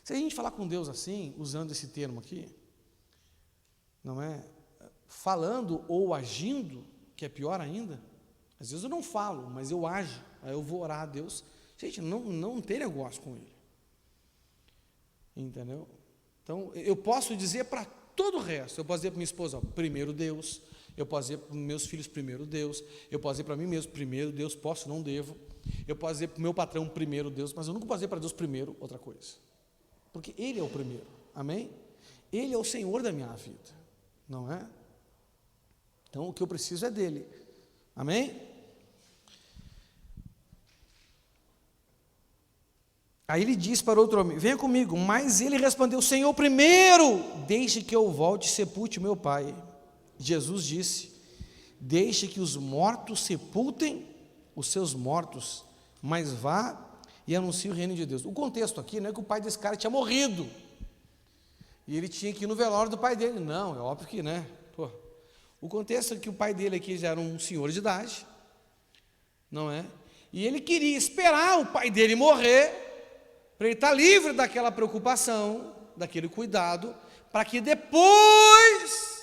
Se a gente falar com Deus assim, usando esse termo aqui, não é? Falando ou agindo, que é pior ainda, às vezes eu não falo, mas eu ajo, aí eu vou orar a Deus. Gente, não tem negócio com Ele. Entendeu? Então, eu posso dizer para todo o resto, eu posso dizer para minha esposa, ó, primeiro Deus. Eu posso dizer para os meus filhos, primeiro Deus. Eu posso dizer para mim mesmo, primeiro Deus, posso, não devo. Eu posso dizer para o meu patrão, primeiro Deus, mas eu nunca posso dizer para Deus primeiro outra coisa. Porque Ele é o primeiro, amém? Ele é o Senhor da minha vida, não é? Então, o que eu preciso é dEle, amém? Aí ele disse para outro homem, venha comigo, mas ele respondeu, Senhor, primeiro, deixe que eu volte e sepulte meu pai. Jesus disse, deixe que os mortos sepultem os seus mortos, mas vá e anuncie o reino de Deus. O contexto aqui não é que o pai desse cara tinha morrido, e ele tinha que ir no velório do pai dele, não, é óbvio que, né? Pô. O contexto é que o pai dele aqui já era um senhor de idade, não é? E ele queria esperar o pai dele morrer, para ele estar livre daquela preocupação, daquele cuidado, para que depois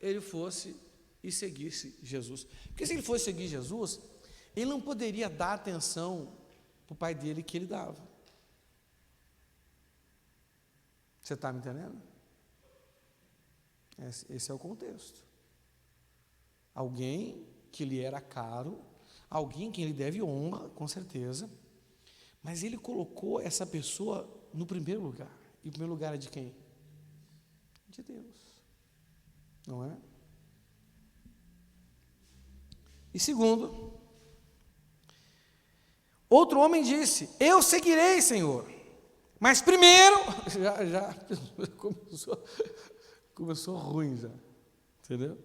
ele fosse e seguisse Jesus. Porque se ele fosse seguir Jesus, ele não poderia dar atenção para o pai dele que ele dava. Você está me entendendo? Esse é o contexto. Alguém que lhe era caro, alguém que lhe deve honra, com certeza, mas ele colocou essa pessoa no primeiro lugar. E o primeiro lugar é de quem? De Deus. não é? E segundo, outro homem disse: eu seguirei, Senhor, mas primeiro, já começou ruim já, entendeu?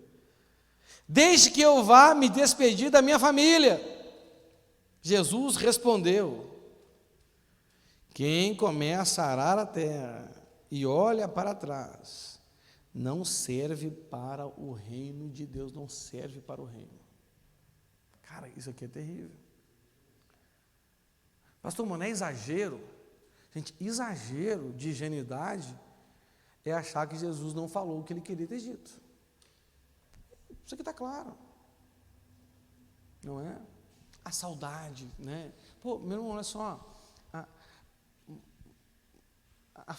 Desde que eu vá me despedir da minha família. Jesus respondeu: quem começa a arar a terra e olha para trás, não serve para o reino de Deus, não serve para o reino. Cara, isso aqui é terrível. Pastor, mas não é exagero? Gente, exagero de ingenuidade é achar que Jesus não falou o que ele queria ter dito. Isso aqui está claro. Não é? A saudade, né? Pô, meu irmão, olha só.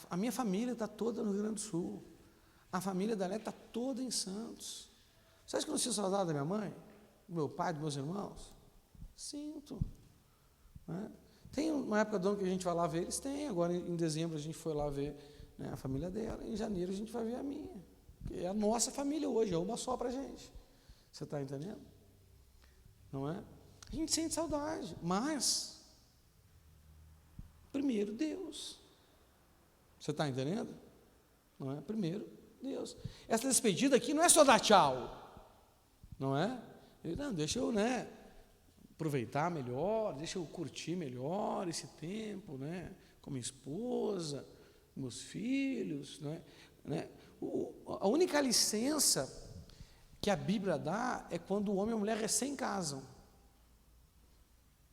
A minha família está toda no Rio Grande do Sul. A família da Léa está toda em Santos. Você acha que eu não sinto saudade da minha mãe? Do meu pai, dos meus irmãos? Sinto. Né? Tem uma época do ano que a gente vai lá ver, eles têm. Agora, em dezembro, a gente foi lá ver, né, a família dela. Em janeiro, a gente vai ver a minha. Que é a nossa família hoje, é uma só para a gente. Você está entendendo? Não é? A gente sente saudade, mas primeiro Deus. Você está entendendo? Não é? Primeiro Deus. Essa despedida aqui não é só dar tchau, não é? Não, deixa eu, né, aproveitar melhor, deixa eu curtir melhor esse tempo, né, com minha esposa, meus filhos, né? A única licença que a Bíblia dá é quando o homem e a mulher recém casam,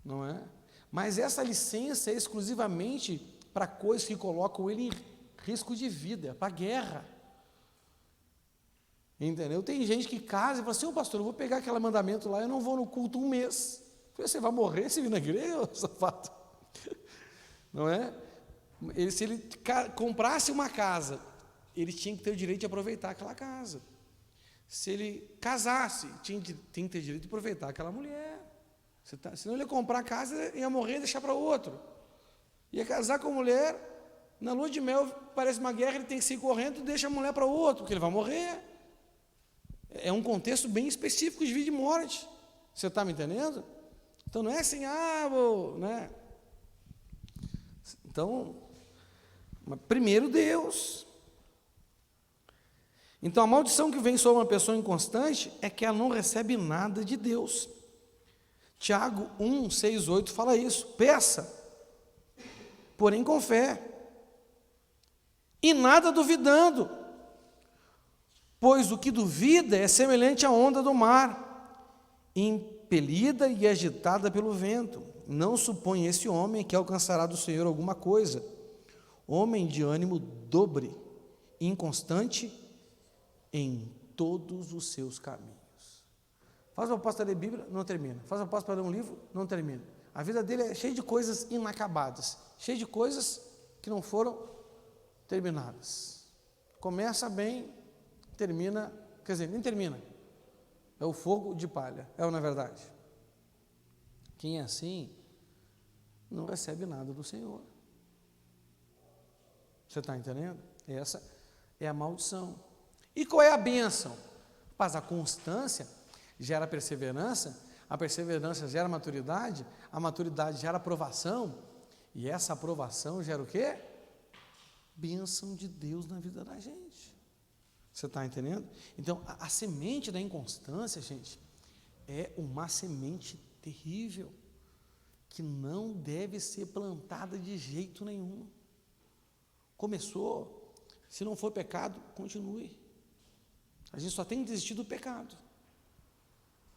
não é? Mas essa licença é exclusivamente para coisas que colocam ele em risco de vida, para a guerra. Entendeu? Tem gente que casa e fala assim: ô pastor, eu vou pegar aquele mandamento lá, eu não vou no culto um mês. Você vai morrer se vir na igreja, safado? Não é? Se ele comprasse uma casa, ele tinha que ter o direito de aproveitar aquela casa. Se ele casasse, tem que ter direito de aproveitar aquela mulher. Senão ele ia comprar a casa, ia morrer e deixar para outro. Ia casar com a mulher, na lua de mel parece uma guerra, ele tem que sair correndo e deixa a mulher para outro, porque ele vai morrer. É um contexto bem específico de vida e morte. Você está me entendendo? Então não é assim, né? Então, primeiro Deus. Então a maldição que vem sobre uma pessoa inconstante é que ela não recebe nada de Deus. Tiago 1, 6, 8 fala isso: peça, porém com fé, e nada duvidando, pois o que duvida é semelhante à onda do mar, impelida e agitada pelo vento. Não supõe esse homem que alcançará do Senhor alguma coisa. Homem de ânimo dobre, inconstante em todos os seus caminhos. Faz uma proposta para ler Bíblia, não termina. Faz uma proposta para ler um livro, não termina. A vida dele é cheia de coisas inacabadas, cheia de coisas que não foram terminadas. Começa bem, termina, quer dizer, nem termina. É o fogo de palha, é ou não é verdade? Quem é assim, não recebe nada do Senhor. Você está entendendo? Essa é a maldição. E qual é a bênção? Mas a constância gera perseverança, a perseverança gera maturidade, a maturidade gera aprovação, e essa aprovação gera o quê? Bênção de Deus na vida da gente. Você está entendendo? Então, a semente da inconstância, gente, é uma semente terrível, que não deve ser plantada de jeito nenhum. Começou, se não for pecado, continue. A gente só tem que desistir do pecado.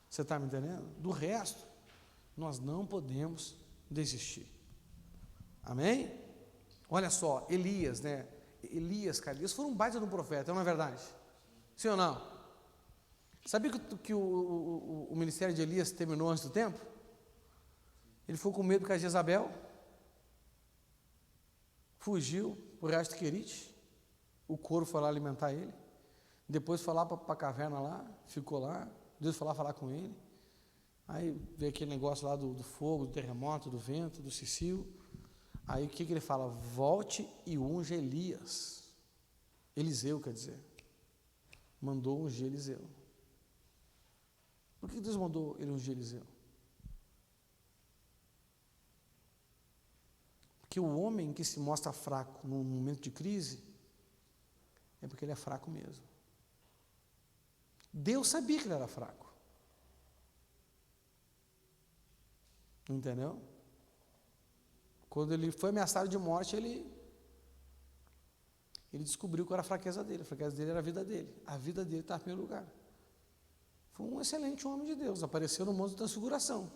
Você está me entendendo? Do resto, nós não podemos desistir. Amém? Olha só, Elias, né? Elias, cara, Elias foi um baita de um profeta, não é verdade? Sim ou não? Sabia que o ministério de Elias terminou antes do tempo? Ele ficou com medo com a Jezabel, fugiu para o resto de Querite, o couro foi lá alimentar ele, depois foi lá para a caverna lá, ficou lá, Deus foi lá falar com ele, aí veio aquele negócio lá do fogo, do terremoto, do vento, do cicio, aí o que ele fala? Volte e unja Elias, Eliseu quer dizer, mandou ungir Eliseu. Por que Deus mandou ele ungir Eliseu? Porque o homem que se mostra fraco num momento de crise, é porque ele é fraco mesmo. Deus sabia que ele era fraco. Entendeu? Quando ele foi ameaçado de morte, ele descobriu qual era a fraqueza dele. A fraqueza dele era a vida dele. A vida dele estava em primeiro lugar. Foi um excelente homem de Deus. Apareceu no Monte da Transfiguração.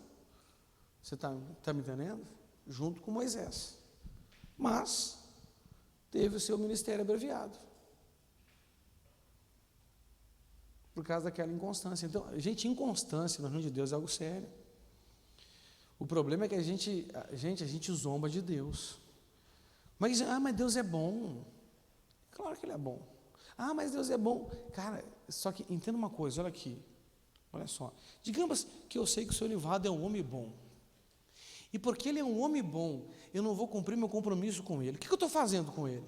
Você está me entendendo? Junto com Moisés. Mas teve o seu ministério abreviado. Por causa daquela inconstância. Então, gente, inconstância no reino de Deus é algo sério. O problema é que a gente zomba de Deus. Mas Deus é bom. Claro que Ele é bom. Mas Deus é bom. Cara, só que entenda uma coisa, olha aqui. Olha só. Digamos que eu sei que o seu Nivaldo é um homem bom. E porque ele é um homem bom, eu não vou cumprir meu compromisso com ele. O que eu estou fazendo com ele?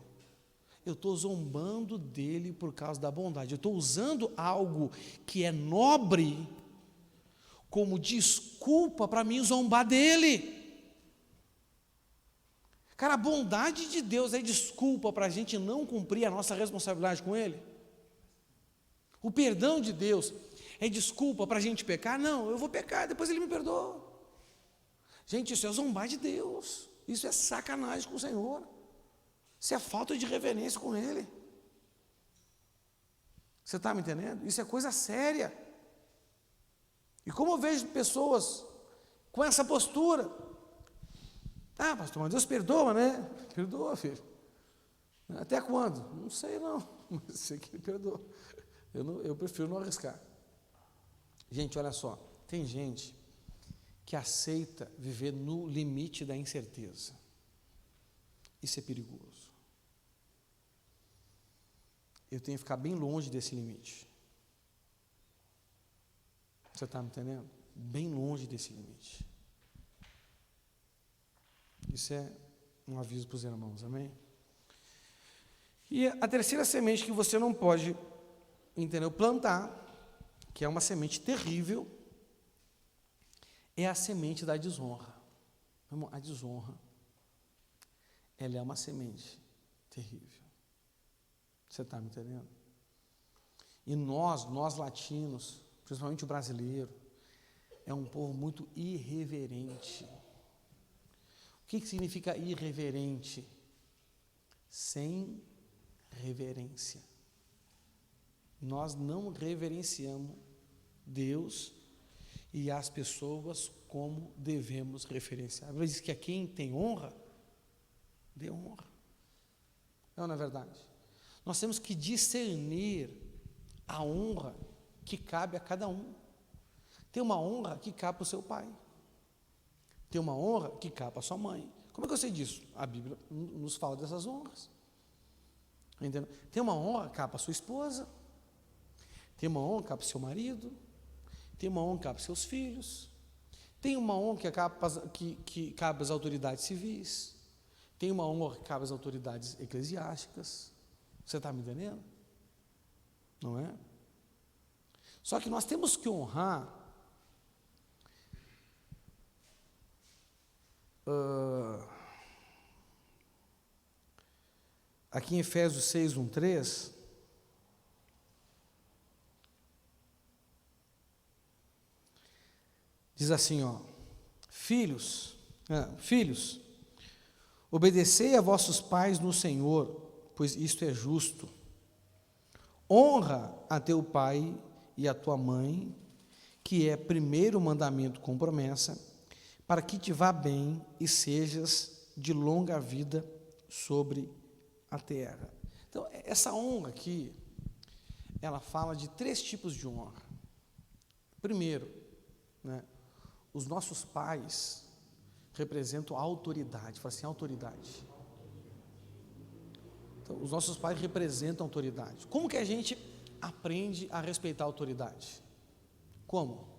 Eu estou zombando dele por causa da bondade. Eu estou usando algo que é nobre como desculpa para mim zombar dele. Cara, a bondade de Deus é desculpa para a gente não cumprir a nossa responsabilidade com Ele? O perdão de Deus é desculpa para a gente pecar? Não, eu vou pecar, depois Ele me perdoa. Gente, isso é zombar de Deus. Isso é sacanagem com o Senhor. Isso é falta de reverência com Ele. Você está me entendendo? Isso é coisa séria. E como eu vejo pessoas com essa postura, pastor, mas Deus perdoa, né? Perdoa, filho. Até quando? Não sei não, mas sei que Ele perdoa. Eu prefiro não arriscar. Gente, olha só, tem gente que aceita viver no limite da incerteza. Isso é perigoso. Eu tenho que ficar bem longe desse limite. Você está me entendendo? Bem longe desse limite. Isso é um aviso para os irmãos, amém? E a terceira semente que você não pode, entendeu, plantar, que é uma semente terrível, é a semente da desonra. Irmão, a desonra, ela é uma semente terrível. Você está me entendendo? E nós latinos, principalmente o brasileiro, é um povo muito irreverente. O que significa irreverente? Sem reverência. Nós não reverenciamos Deus e as pessoas como devemos referenciar. A Bíblia diz que a quem tem honra, dê honra. Não é verdade? Nós temos que discernir a honra que cabe a cada um. Tem uma honra que cabe para o seu pai. Tem uma honra que cabe para a sua mãe. Como é que eu sei disso? A Bíblia nos fala dessas honras. Entendeu? Tem uma honra que cabe para a sua esposa. Tem uma honra que cabe para o seu marido. Tem uma honra que cabe para os seus filhos. Tem uma honra que cabe às autoridades civis. Tem uma honra que cabe às autoridades eclesiásticas. Você está me entendendo? Não é? Só que nós temos que honrar aqui em Efésios 6, 1, 3, diz assim, filhos, obedecei a vossos pais no Senhor, pois isto é justo. Honra a teu pai e a tua mãe, que é primeiro mandamento com promessa, para que te vá bem e sejas de longa vida sobre a terra. Então, essa honra aqui, ela fala de 3 tipos de honra. Primeiro, os nossos pais representam a autoridade. Fala assim, autoridade. Então, os nossos pais representam a autoridade. Como que a gente aprende a respeitar a autoridade? Como?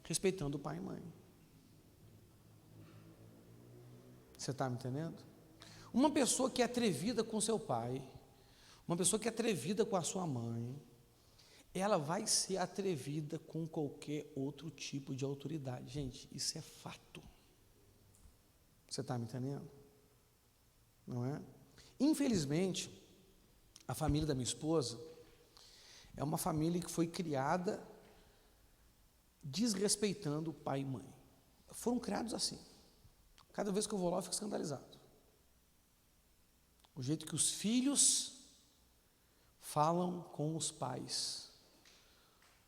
Respeitando o pai e mãe. Você está me entendendo? Uma pessoa que é atrevida com seu pai, Uma pessoa que é atrevida com a sua mãe, ela vai ser atrevida com qualquer outro tipo de autoridade. Gente, isso é fato. Você está me entendendo? Não é? Infelizmente, a família da minha esposa é uma família que foi criada desrespeitando pai e mãe. Foram criados assim. Cada vez que eu vou lá, eu fico escandalizado. O jeito que os filhos falam com os pais.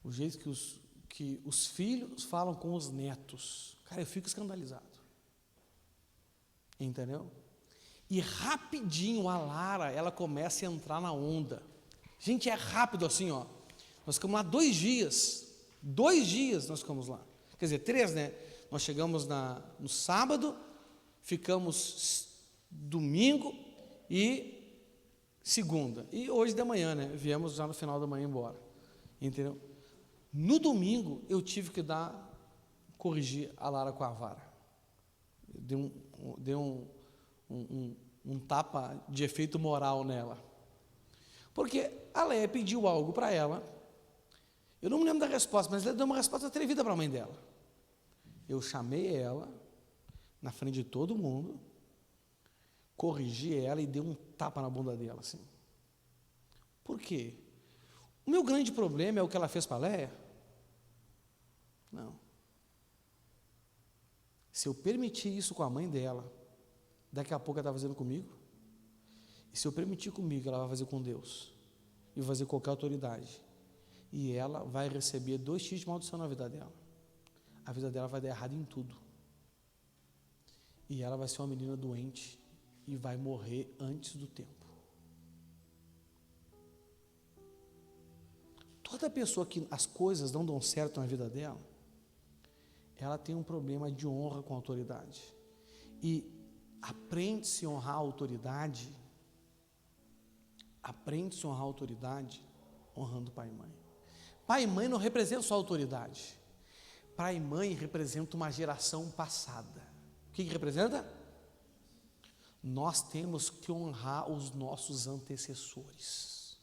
O jeito que os filhos falam com os netos. Cara, eu fico escandalizado. Entendeu? E rapidinho a Lara, ela começa a entrar na onda. Gente, é rápido assim, ó. Nós ficamos lá 2 dias. 2 dias nós ficamos lá. Quer dizer, 3, né? Nós chegamos no sábado, ficamos domingo e segunda. E hoje de manhã, né? Viemos já no final da manhã embora. Entendeu? No domingo, eu tive que corrigir a Lara com a vara. Deu um tapa de efeito moral nela. Porque a Léia pediu algo para ela. Eu não me lembro da resposta, mas ela deu uma resposta atrevida para a mãe dela. Eu chamei ela, na frente de todo mundo, corrigi ela e dei um tapa na bunda dela, assim. Por quê? O meu grande problema é o que ela fez para a Léia? Não. Se eu permitir isso com a mãe dela, daqui a pouco ela está fazendo comigo. E se eu permitir comigo, ela vai fazer com Deus. E vai fazer qualquer autoridade. E ela vai receber 2 tipos de maldição na vida dela. A vida dela vai dar errado em tudo. E ela vai ser uma menina doente e vai morrer antes do tempo. Toda pessoa que as coisas não dão certo na vida dela, ela tem um problema de honra com a autoridade. E aprende-se a honrar a autoridade, honrando pai e mãe. Pai e mãe não representam só autoridade. Pai e mãe representam uma geração passada. O que representa? Nós temos que honrar os nossos antecessores.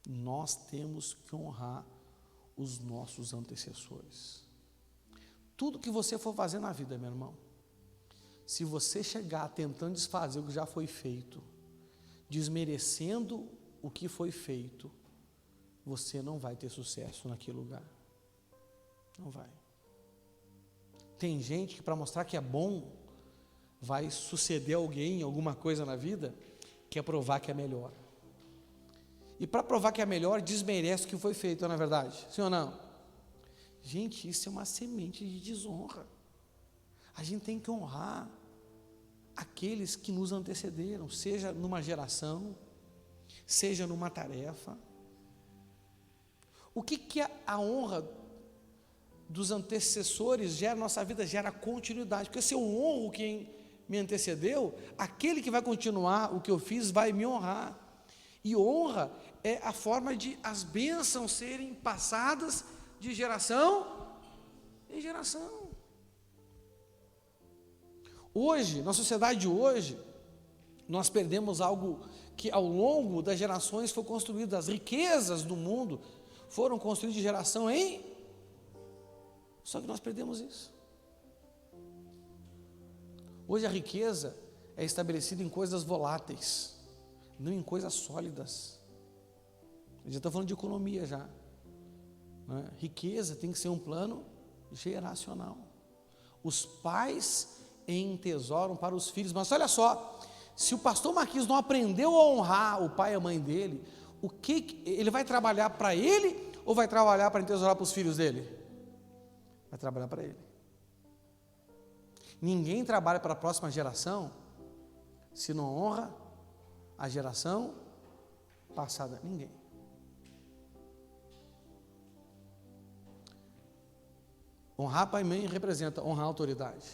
Nós temos que honrar os nossos antecessores. Tudo que você for fazer na vida, meu irmão, se você chegar tentando desfazer o que já foi feito, desmerecendo o que foi feito, você não vai ter sucesso naquele lugar. Não vai. Tem gente que, para mostrar que é bom, vai suceder alguém, alguma coisa na vida, quer provar que é melhor. E para provar que é melhor, desmerece o que foi feito, não é verdade? Sim ou não? Gente, isso é uma semente de desonra. A gente tem que honrar aqueles que nos antecederam, seja numa geração, seja numa tarefa. O que é a honra dos antecessores gera na nossa vida? Gera continuidade. Porque se eu honro quem me antecedeu, aquele que vai continuar o que eu fiz vai me honrar. E honra é a forma de as bênçãos serem passadas de geração em geração. Hoje, na sociedade de hoje, nós perdemos algo que ao longo das gerações foi construído. As riquezas do mundo foram construídas de geração em... Só que nós perdemos isso. Hoje a riqueza é estabelecida em coisas voláteis, não em coisas sólidas. A gente está falando de economia já. Não é? Riqueza tem que ser um plano geracional. Os pais entesouram para os filhos. Mas olha só, se o pastor Marquinhos não aprendeu a honrar o pai e a mãe dele, o que ele vai trabalhar para ele ou vai trabalhar para entesourar para os filhos dele? Vai trabalhar para ele. Ninguém trabalha para a próxima geração se não honra a geração passada. Ninguém. Honrar pai e mãe representa honrar a autoridade.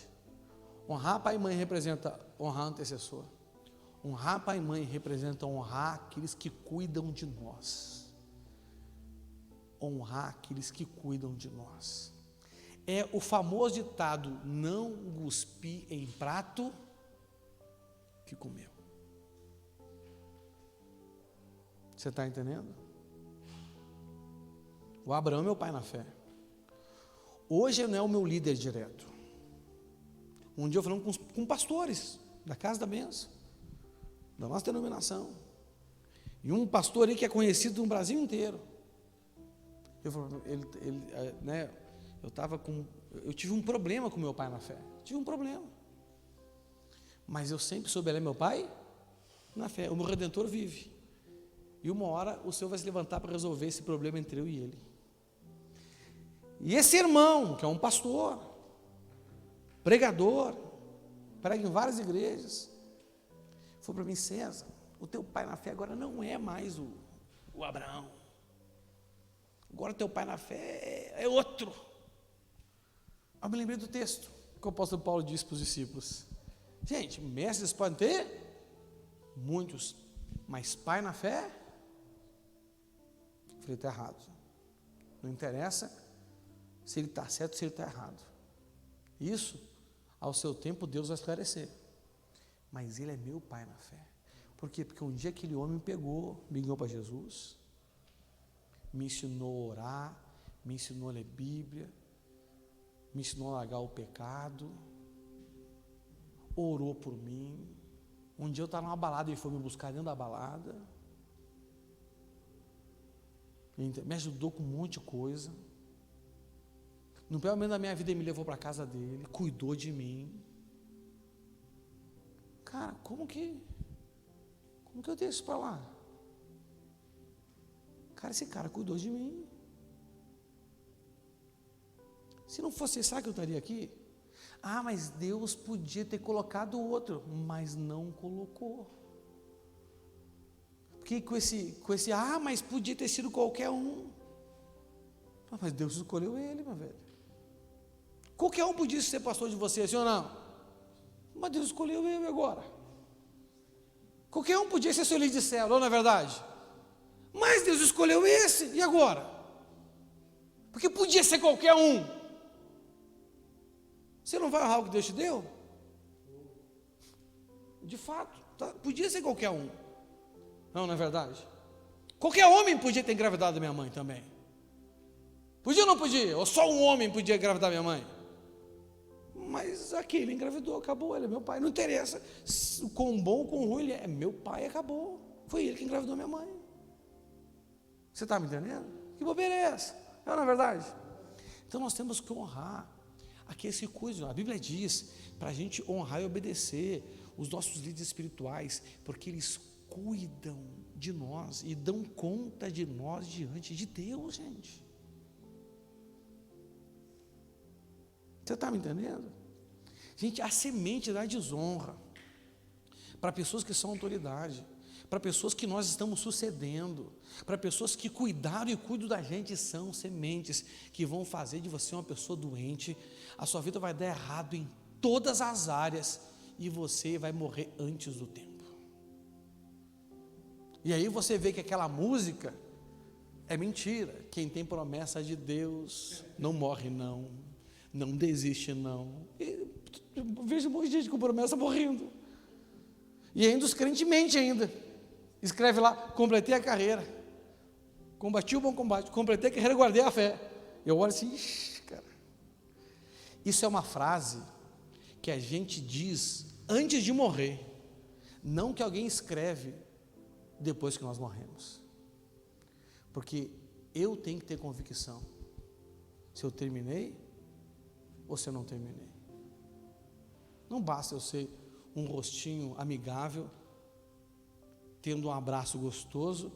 Honrar pai e mãe representa honrar o antecessor. Honrar pai e mãe representa honrar aqueles que cuidam de nós. Honrar aqueles que cuidam de nós. É o famoso ditado: não cuspi em prato que comeu. Você está entendendo? O Abraão é meu pai na fé. Hoje ele não é o meu líder direto. Um dia eu falando com pastores da Casa da Bênção, da nossa denominação, e um pastor aí que é conhecido no Brasil inteiro. Eu tive um problema com meu pai na fé. Tive um problema. Mas eu sempre soube, ele é meu pai na fé. O meu Redentor vive. E uma hora o Senhor vai se levantar para resolver esse problema entre eu e ele. E esse irmão, que é um pastor, pregador, prega em várias igrejas, falou para mim: César, o teu pai na fé agora não é mais o Abraão. Agora teu pai na fé é outro. Eu me lembrei do texto que o apóstolo Paulo disse para os discípulos: gente, mestres podem ter muitos, mas pai na fé? Eu falei: está errado. Não interessa se ele está certo ou se ele está errado. Isso, ao seu tempo, Deus vai esclarecer. Mas ele é meu pai na fé. Por quê? Porque um dia aquele homem me guiou para Jesus, me ensinou a orar, me ensinou a ler Bíblia, me ensinou a largar o pecado, orou por mim. Um dia eu estava numa balada, ele foi me buscar dentro da balada, me ajudou com um monte de coisa. No pior momento da minha vida ele me levou para a casa dele, cuidou de mim. Cara, como que eu deixo isso para lá? Cara, esse cara cuidou de mim. Se não fosse isso, será que eu estaria aqui? Ah, mas Deus podia ter colocado outro, mas não colocou. Porque com esse, mas podia ter sido qualquer um. Mas Deus escolheu ele, meu velho. Qualquer um podia ser pastor de você, sim ou não? Mas Deus escolheu eu agora. Qualquer um podia ser seu líder de célula, não é verdade? Mas Deus escolheu esse, e agora? Porque podia ser qualquer um. Você não vai honrar o que Deus te deu? De fato, podia ser qualquer um. Não é verdade? Qualquer homem podia ter engravidado minha mãe também. Podia ou não podia? Ou só um homem podia engravidar minha mãe? Mas aquele engravidou, acabou, ele é meu pai. Não interessa quão bom ou quão ruim ele é meu pai, acabou. Foi ele que engravidou minha mãe. Você está me entendendo? Que bobeira é essa? Não é verdade? Então nós temos que honrar aqueles que cuidam. A Bíblia diz para a gente honrar e obedecer os nossos líderes espirituais, porque eles cuidam de nós e dão conta de nós diante de Deus, gente. Você está me entendendo? Gente, a semente da desonra para pessoas que são autoridade, para pessoas que nós estamos sucedendo, para pessoas que cuidaram e cuidam da gente, são sementes que vão fazer de você uma pessoa doente. A sua vida vai dar errado em todas as áreas e você vai morrer antes do tempo. E aí você vê que aquela música é mentira. Quem tem promessa de Deus não morre não desiste não. E eu vejo um monte de gente com promessa morrendo. E ainda os crentes mentem ainda. Escreve lá: completei a carreira, combati o bom combate, completei a carreira, guardei a fé. Eu olho assim, cara. Isso é uma frase que a gente diz antes de morrer, não que alguém escreve depois que nós morremos. Porque eu tenho que ter convicção se eu terminei ou se eu não terminei. Não basta eu ser um rostinho amigável, tendo um abraço gostoso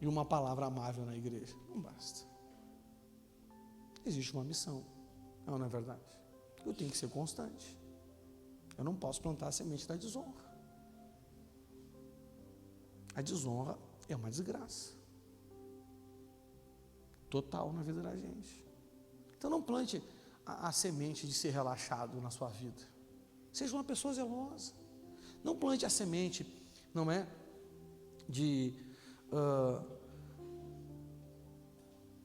e uma palavra amável na igreja. Não basta. Existe uma missão, não é verdade? Eu tenho que ser constante. Eu não posso plantar a semente da desonra. A desonra é uma desgraça total na vida da gente. Então não plante a semente de ser relaxado na sua vida. Seja uma pessoa zelosa. Não plante a semente, não é, de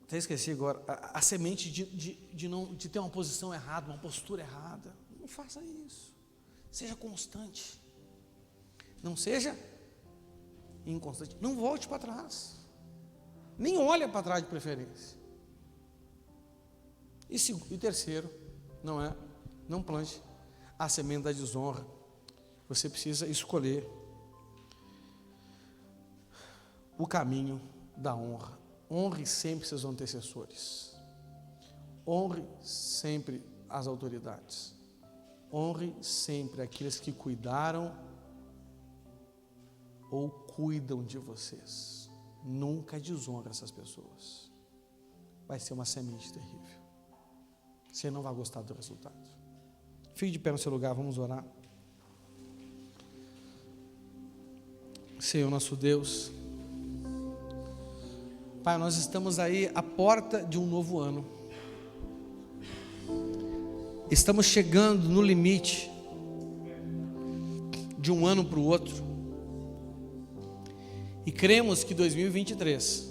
até esqueci agora, a semente de ter uma posição errada, uma postura errada. Não faça isso. Seja constante. Não seja inconstante. Não volte para trás. nem olha para trás de preferência. E terceiro, não plante a semente da desonra. Você precisa escolher o caminho da honra. Honre sempre seus antecessores. Honre sempre as autoridades. Honre sempre aqueles que cuidaram ou cuidam de vocês. Nunca desonre essas pessoas. Vai ser uma semente terrível. Você não vai gostar do resultado. Fique de pé no seu lugar, vamos orar. Senhor nosso Deus, Pai, nós estamos aí à porta de um novo ano. Estamos chegando no limite de um ano para o outro. E cremos que 2023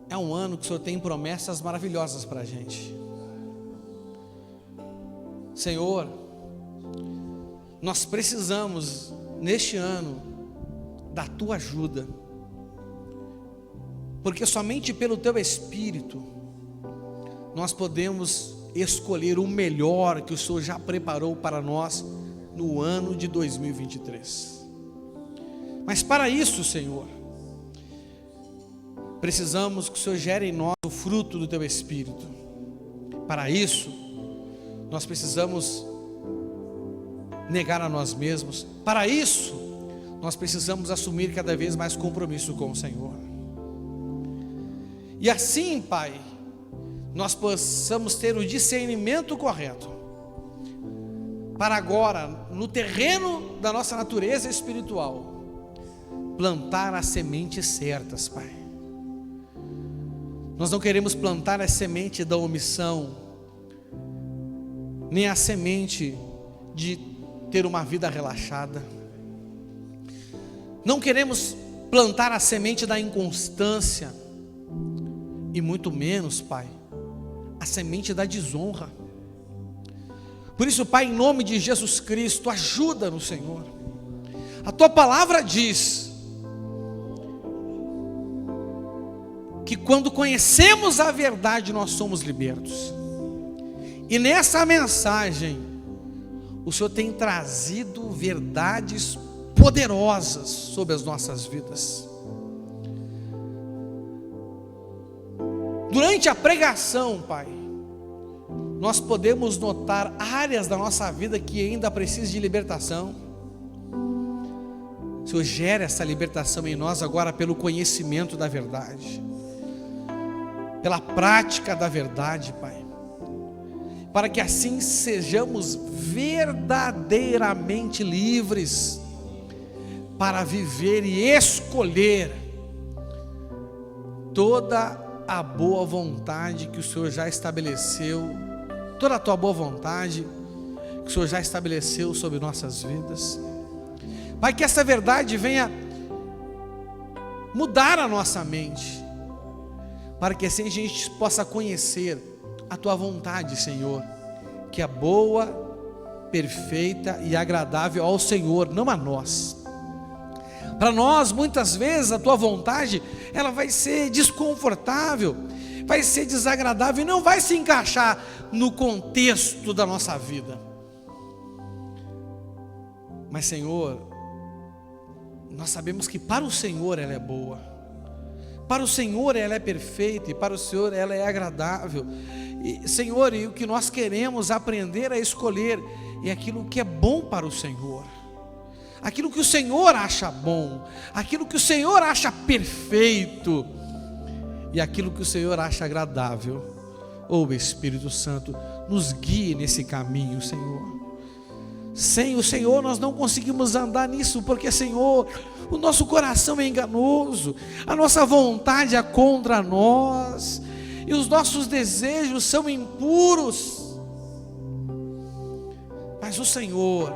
é um ano que o Senhor tem promessas maravilhosas para a gente. Senhor, nós precisamos neste ano da Tua ajuda, porque somente pelo Teu Espírito nós podemos escolher o melhor que o Senhor já preparou para nós no ano de 2023. Mas para isso, Senhor, precisamos que o Senhor gere em nós o fruto do Teu Espírito. Para isso, nós precisamos negar a nós mesmos. Para isso, nós precisamos assumir cada vez mais compromisso com o Senhor. E assim, Pai, nós possamos ter o discernimento correto para agora, no terreno da nossa natureza espiritual, plantar as sementes certas, Pai. Nós não queremos plantar a semente da omissão, nem a semente de ter uma vida relaxada. Não queremos plantar a semente da inconstância, e muito menos, Pai, a semente da desonra. Por isso, Pai, em nome de Jesus Cristo, ajuda-nos, Senhor. A Tua palavra diz que quando conhecemos a verdade, nós somos libertos. E nessa mensagem, o Senhor tem trazido verdades poderosas sobre as nossas vidas. Durante a pregação, Pai, nós podemos notar áreas da nossa vida que ainda precisam de libertação. O Senhor gera essa libertação em nós agora pelo conhecimento da verdade, pela prática da verdade, Pai, para que assim sejamos verdadeiramente livres para viver e escolher toda a boa vontade que o Senhor já estabeleceu, toda a Tua boa vontade que o Senhor já estabeleceu sobre nossas vidas. Pai, que essa verdade venha mudar a nossa mente, para que assim a gente possa conhecer a Tua vontade, Senhor, que é boa, perfeita e agradável ao Senhor, não a nós. Para nós, muitas vezes, a Tua vontade, ela vai ser desconfortável, vai ser desagradável e não vai se encaixar no contexto da nossa vida. Mas, Senhor, nós sabemos que para o Senhor ela é boa, para o Senhor ela é perfeita e para o Senhor ela é agradável. E, Senhor, e o que nós queremos aprender a escolher é aquilo que é bom para o Senhor, aquilo que o Senhor acha bom, aquilo que o Senhor acha perfeito e aquilo que o Senhor acha agradável. Oh, Espírito Santo, nos guie nesse caminho, Senhor. Sem o Senhor nós não conseguimos andar nisso, porque, Senhor, o nosso coração é enganoso, a nossa vontade é contra nós e os nossos desejos são impuros. Mas o Senhor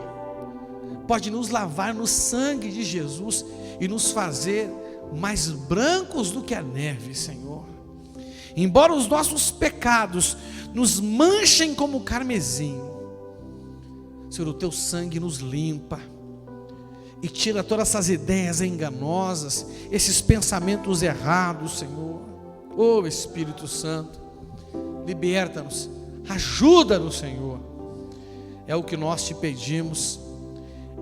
pode nos lavar no sangue de Jesus e nos fazer mais brancos do que a neve, Senhor. Embora os nossos pecados nos manchem como carmesim, Senhor, o Teu sangue nos limpa e tira todas essas ideias enganosas, esses pensamentos errados, Senhor. Oh Espírito Santo, liberta-nos, ajuda-nos, Senhor. É o que nós te pedimos,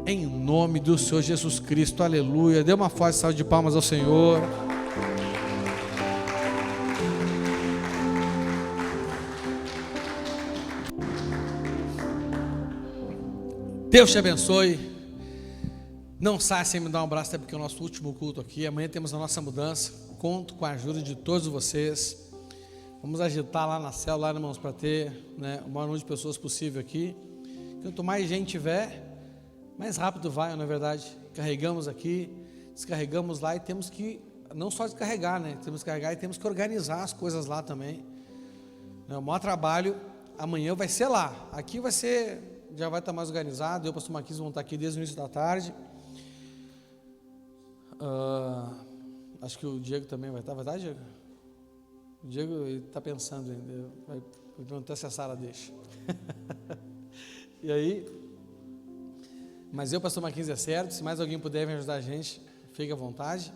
em nome do Senhor Jesus Cristo, aleluia. Dê uma forte salva de palmas ao Senhor. Deus te abençoe. Não saia sem me dar um abraço, até porque é o nosso último culto aqui. Amanhã temos a nossa mudança. Conto com a ajuda de todos vocês. Vamos agitar lá na célula, lá, irmãos, para ter, né, o maior número de pessoas possível aqui. Quanto mais gente tiver, mais rápido vai, não é verdade? Carregamos aqui, descarregamos lá e temos que, não só descarregar, né? Temos que carregar e temos que organizar as coisas lá também. O maior trabalho amanhã vai ser lá. Aqui vai ser, já vai estar mais organizado. Eu e o pastor Marquinhos vão estar aqui desde o início da tarde. Acho que o Diego também vai estar, verdade, Diego? O Diego está pensando ainda, vai perguntar se a Sara deixa. E aí, mas eu, pastor Marquinhos, é certo. Se mais alguém puder ajudar a gente, fique à vontade,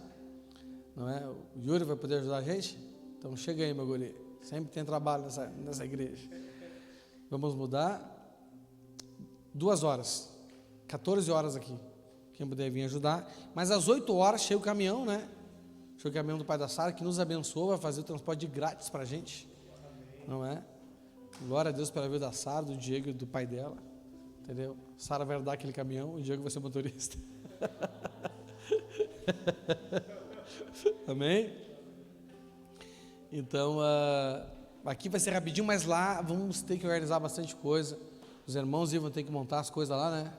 não é? O Yuri vai poder ajudar a gente? Então chega aí, meu guri, sempre tem trabalho nessa igreja. Vamos mudar 2 horas, 14 horas aqui, quem puder vir ajudar, mas às 8 horas chega o caminhão, né? Chega o caminhão do pai da Sara, que nos abençoa, vai fazer o transporte grátis para a gente, não é? Glória a Deus pela vida da Sara, do Diego e do pai dela, entendeu? Sara vai dar aquele caminhão, o Diego vai ser motorista. Amém? Então, aqui vai ser rapidinho, mas lá vamos ter que organizar bastante coisa. Os irmãos vão ter que montar as coisas lá, né?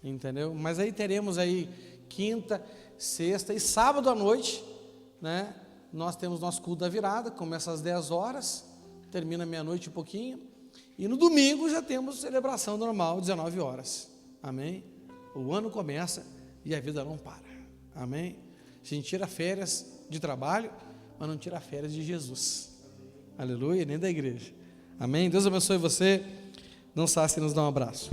Entendeu? Mas aí teremos aí quinta, sexta e sábado à noite, né? Nós temos nosso culto da virada, começa às 10 horas, termina meia-noite e pouquinho. E no domingo já temos celebração normal, 19 horas. Amém? O ano começa e a vida não para. Amém? A gente tira férias de trabalho, mas não tira férias de Jesus. Aleluia, nem da igreja. Amém? Deus abençoe você. Não saia sem nos dar um abraço.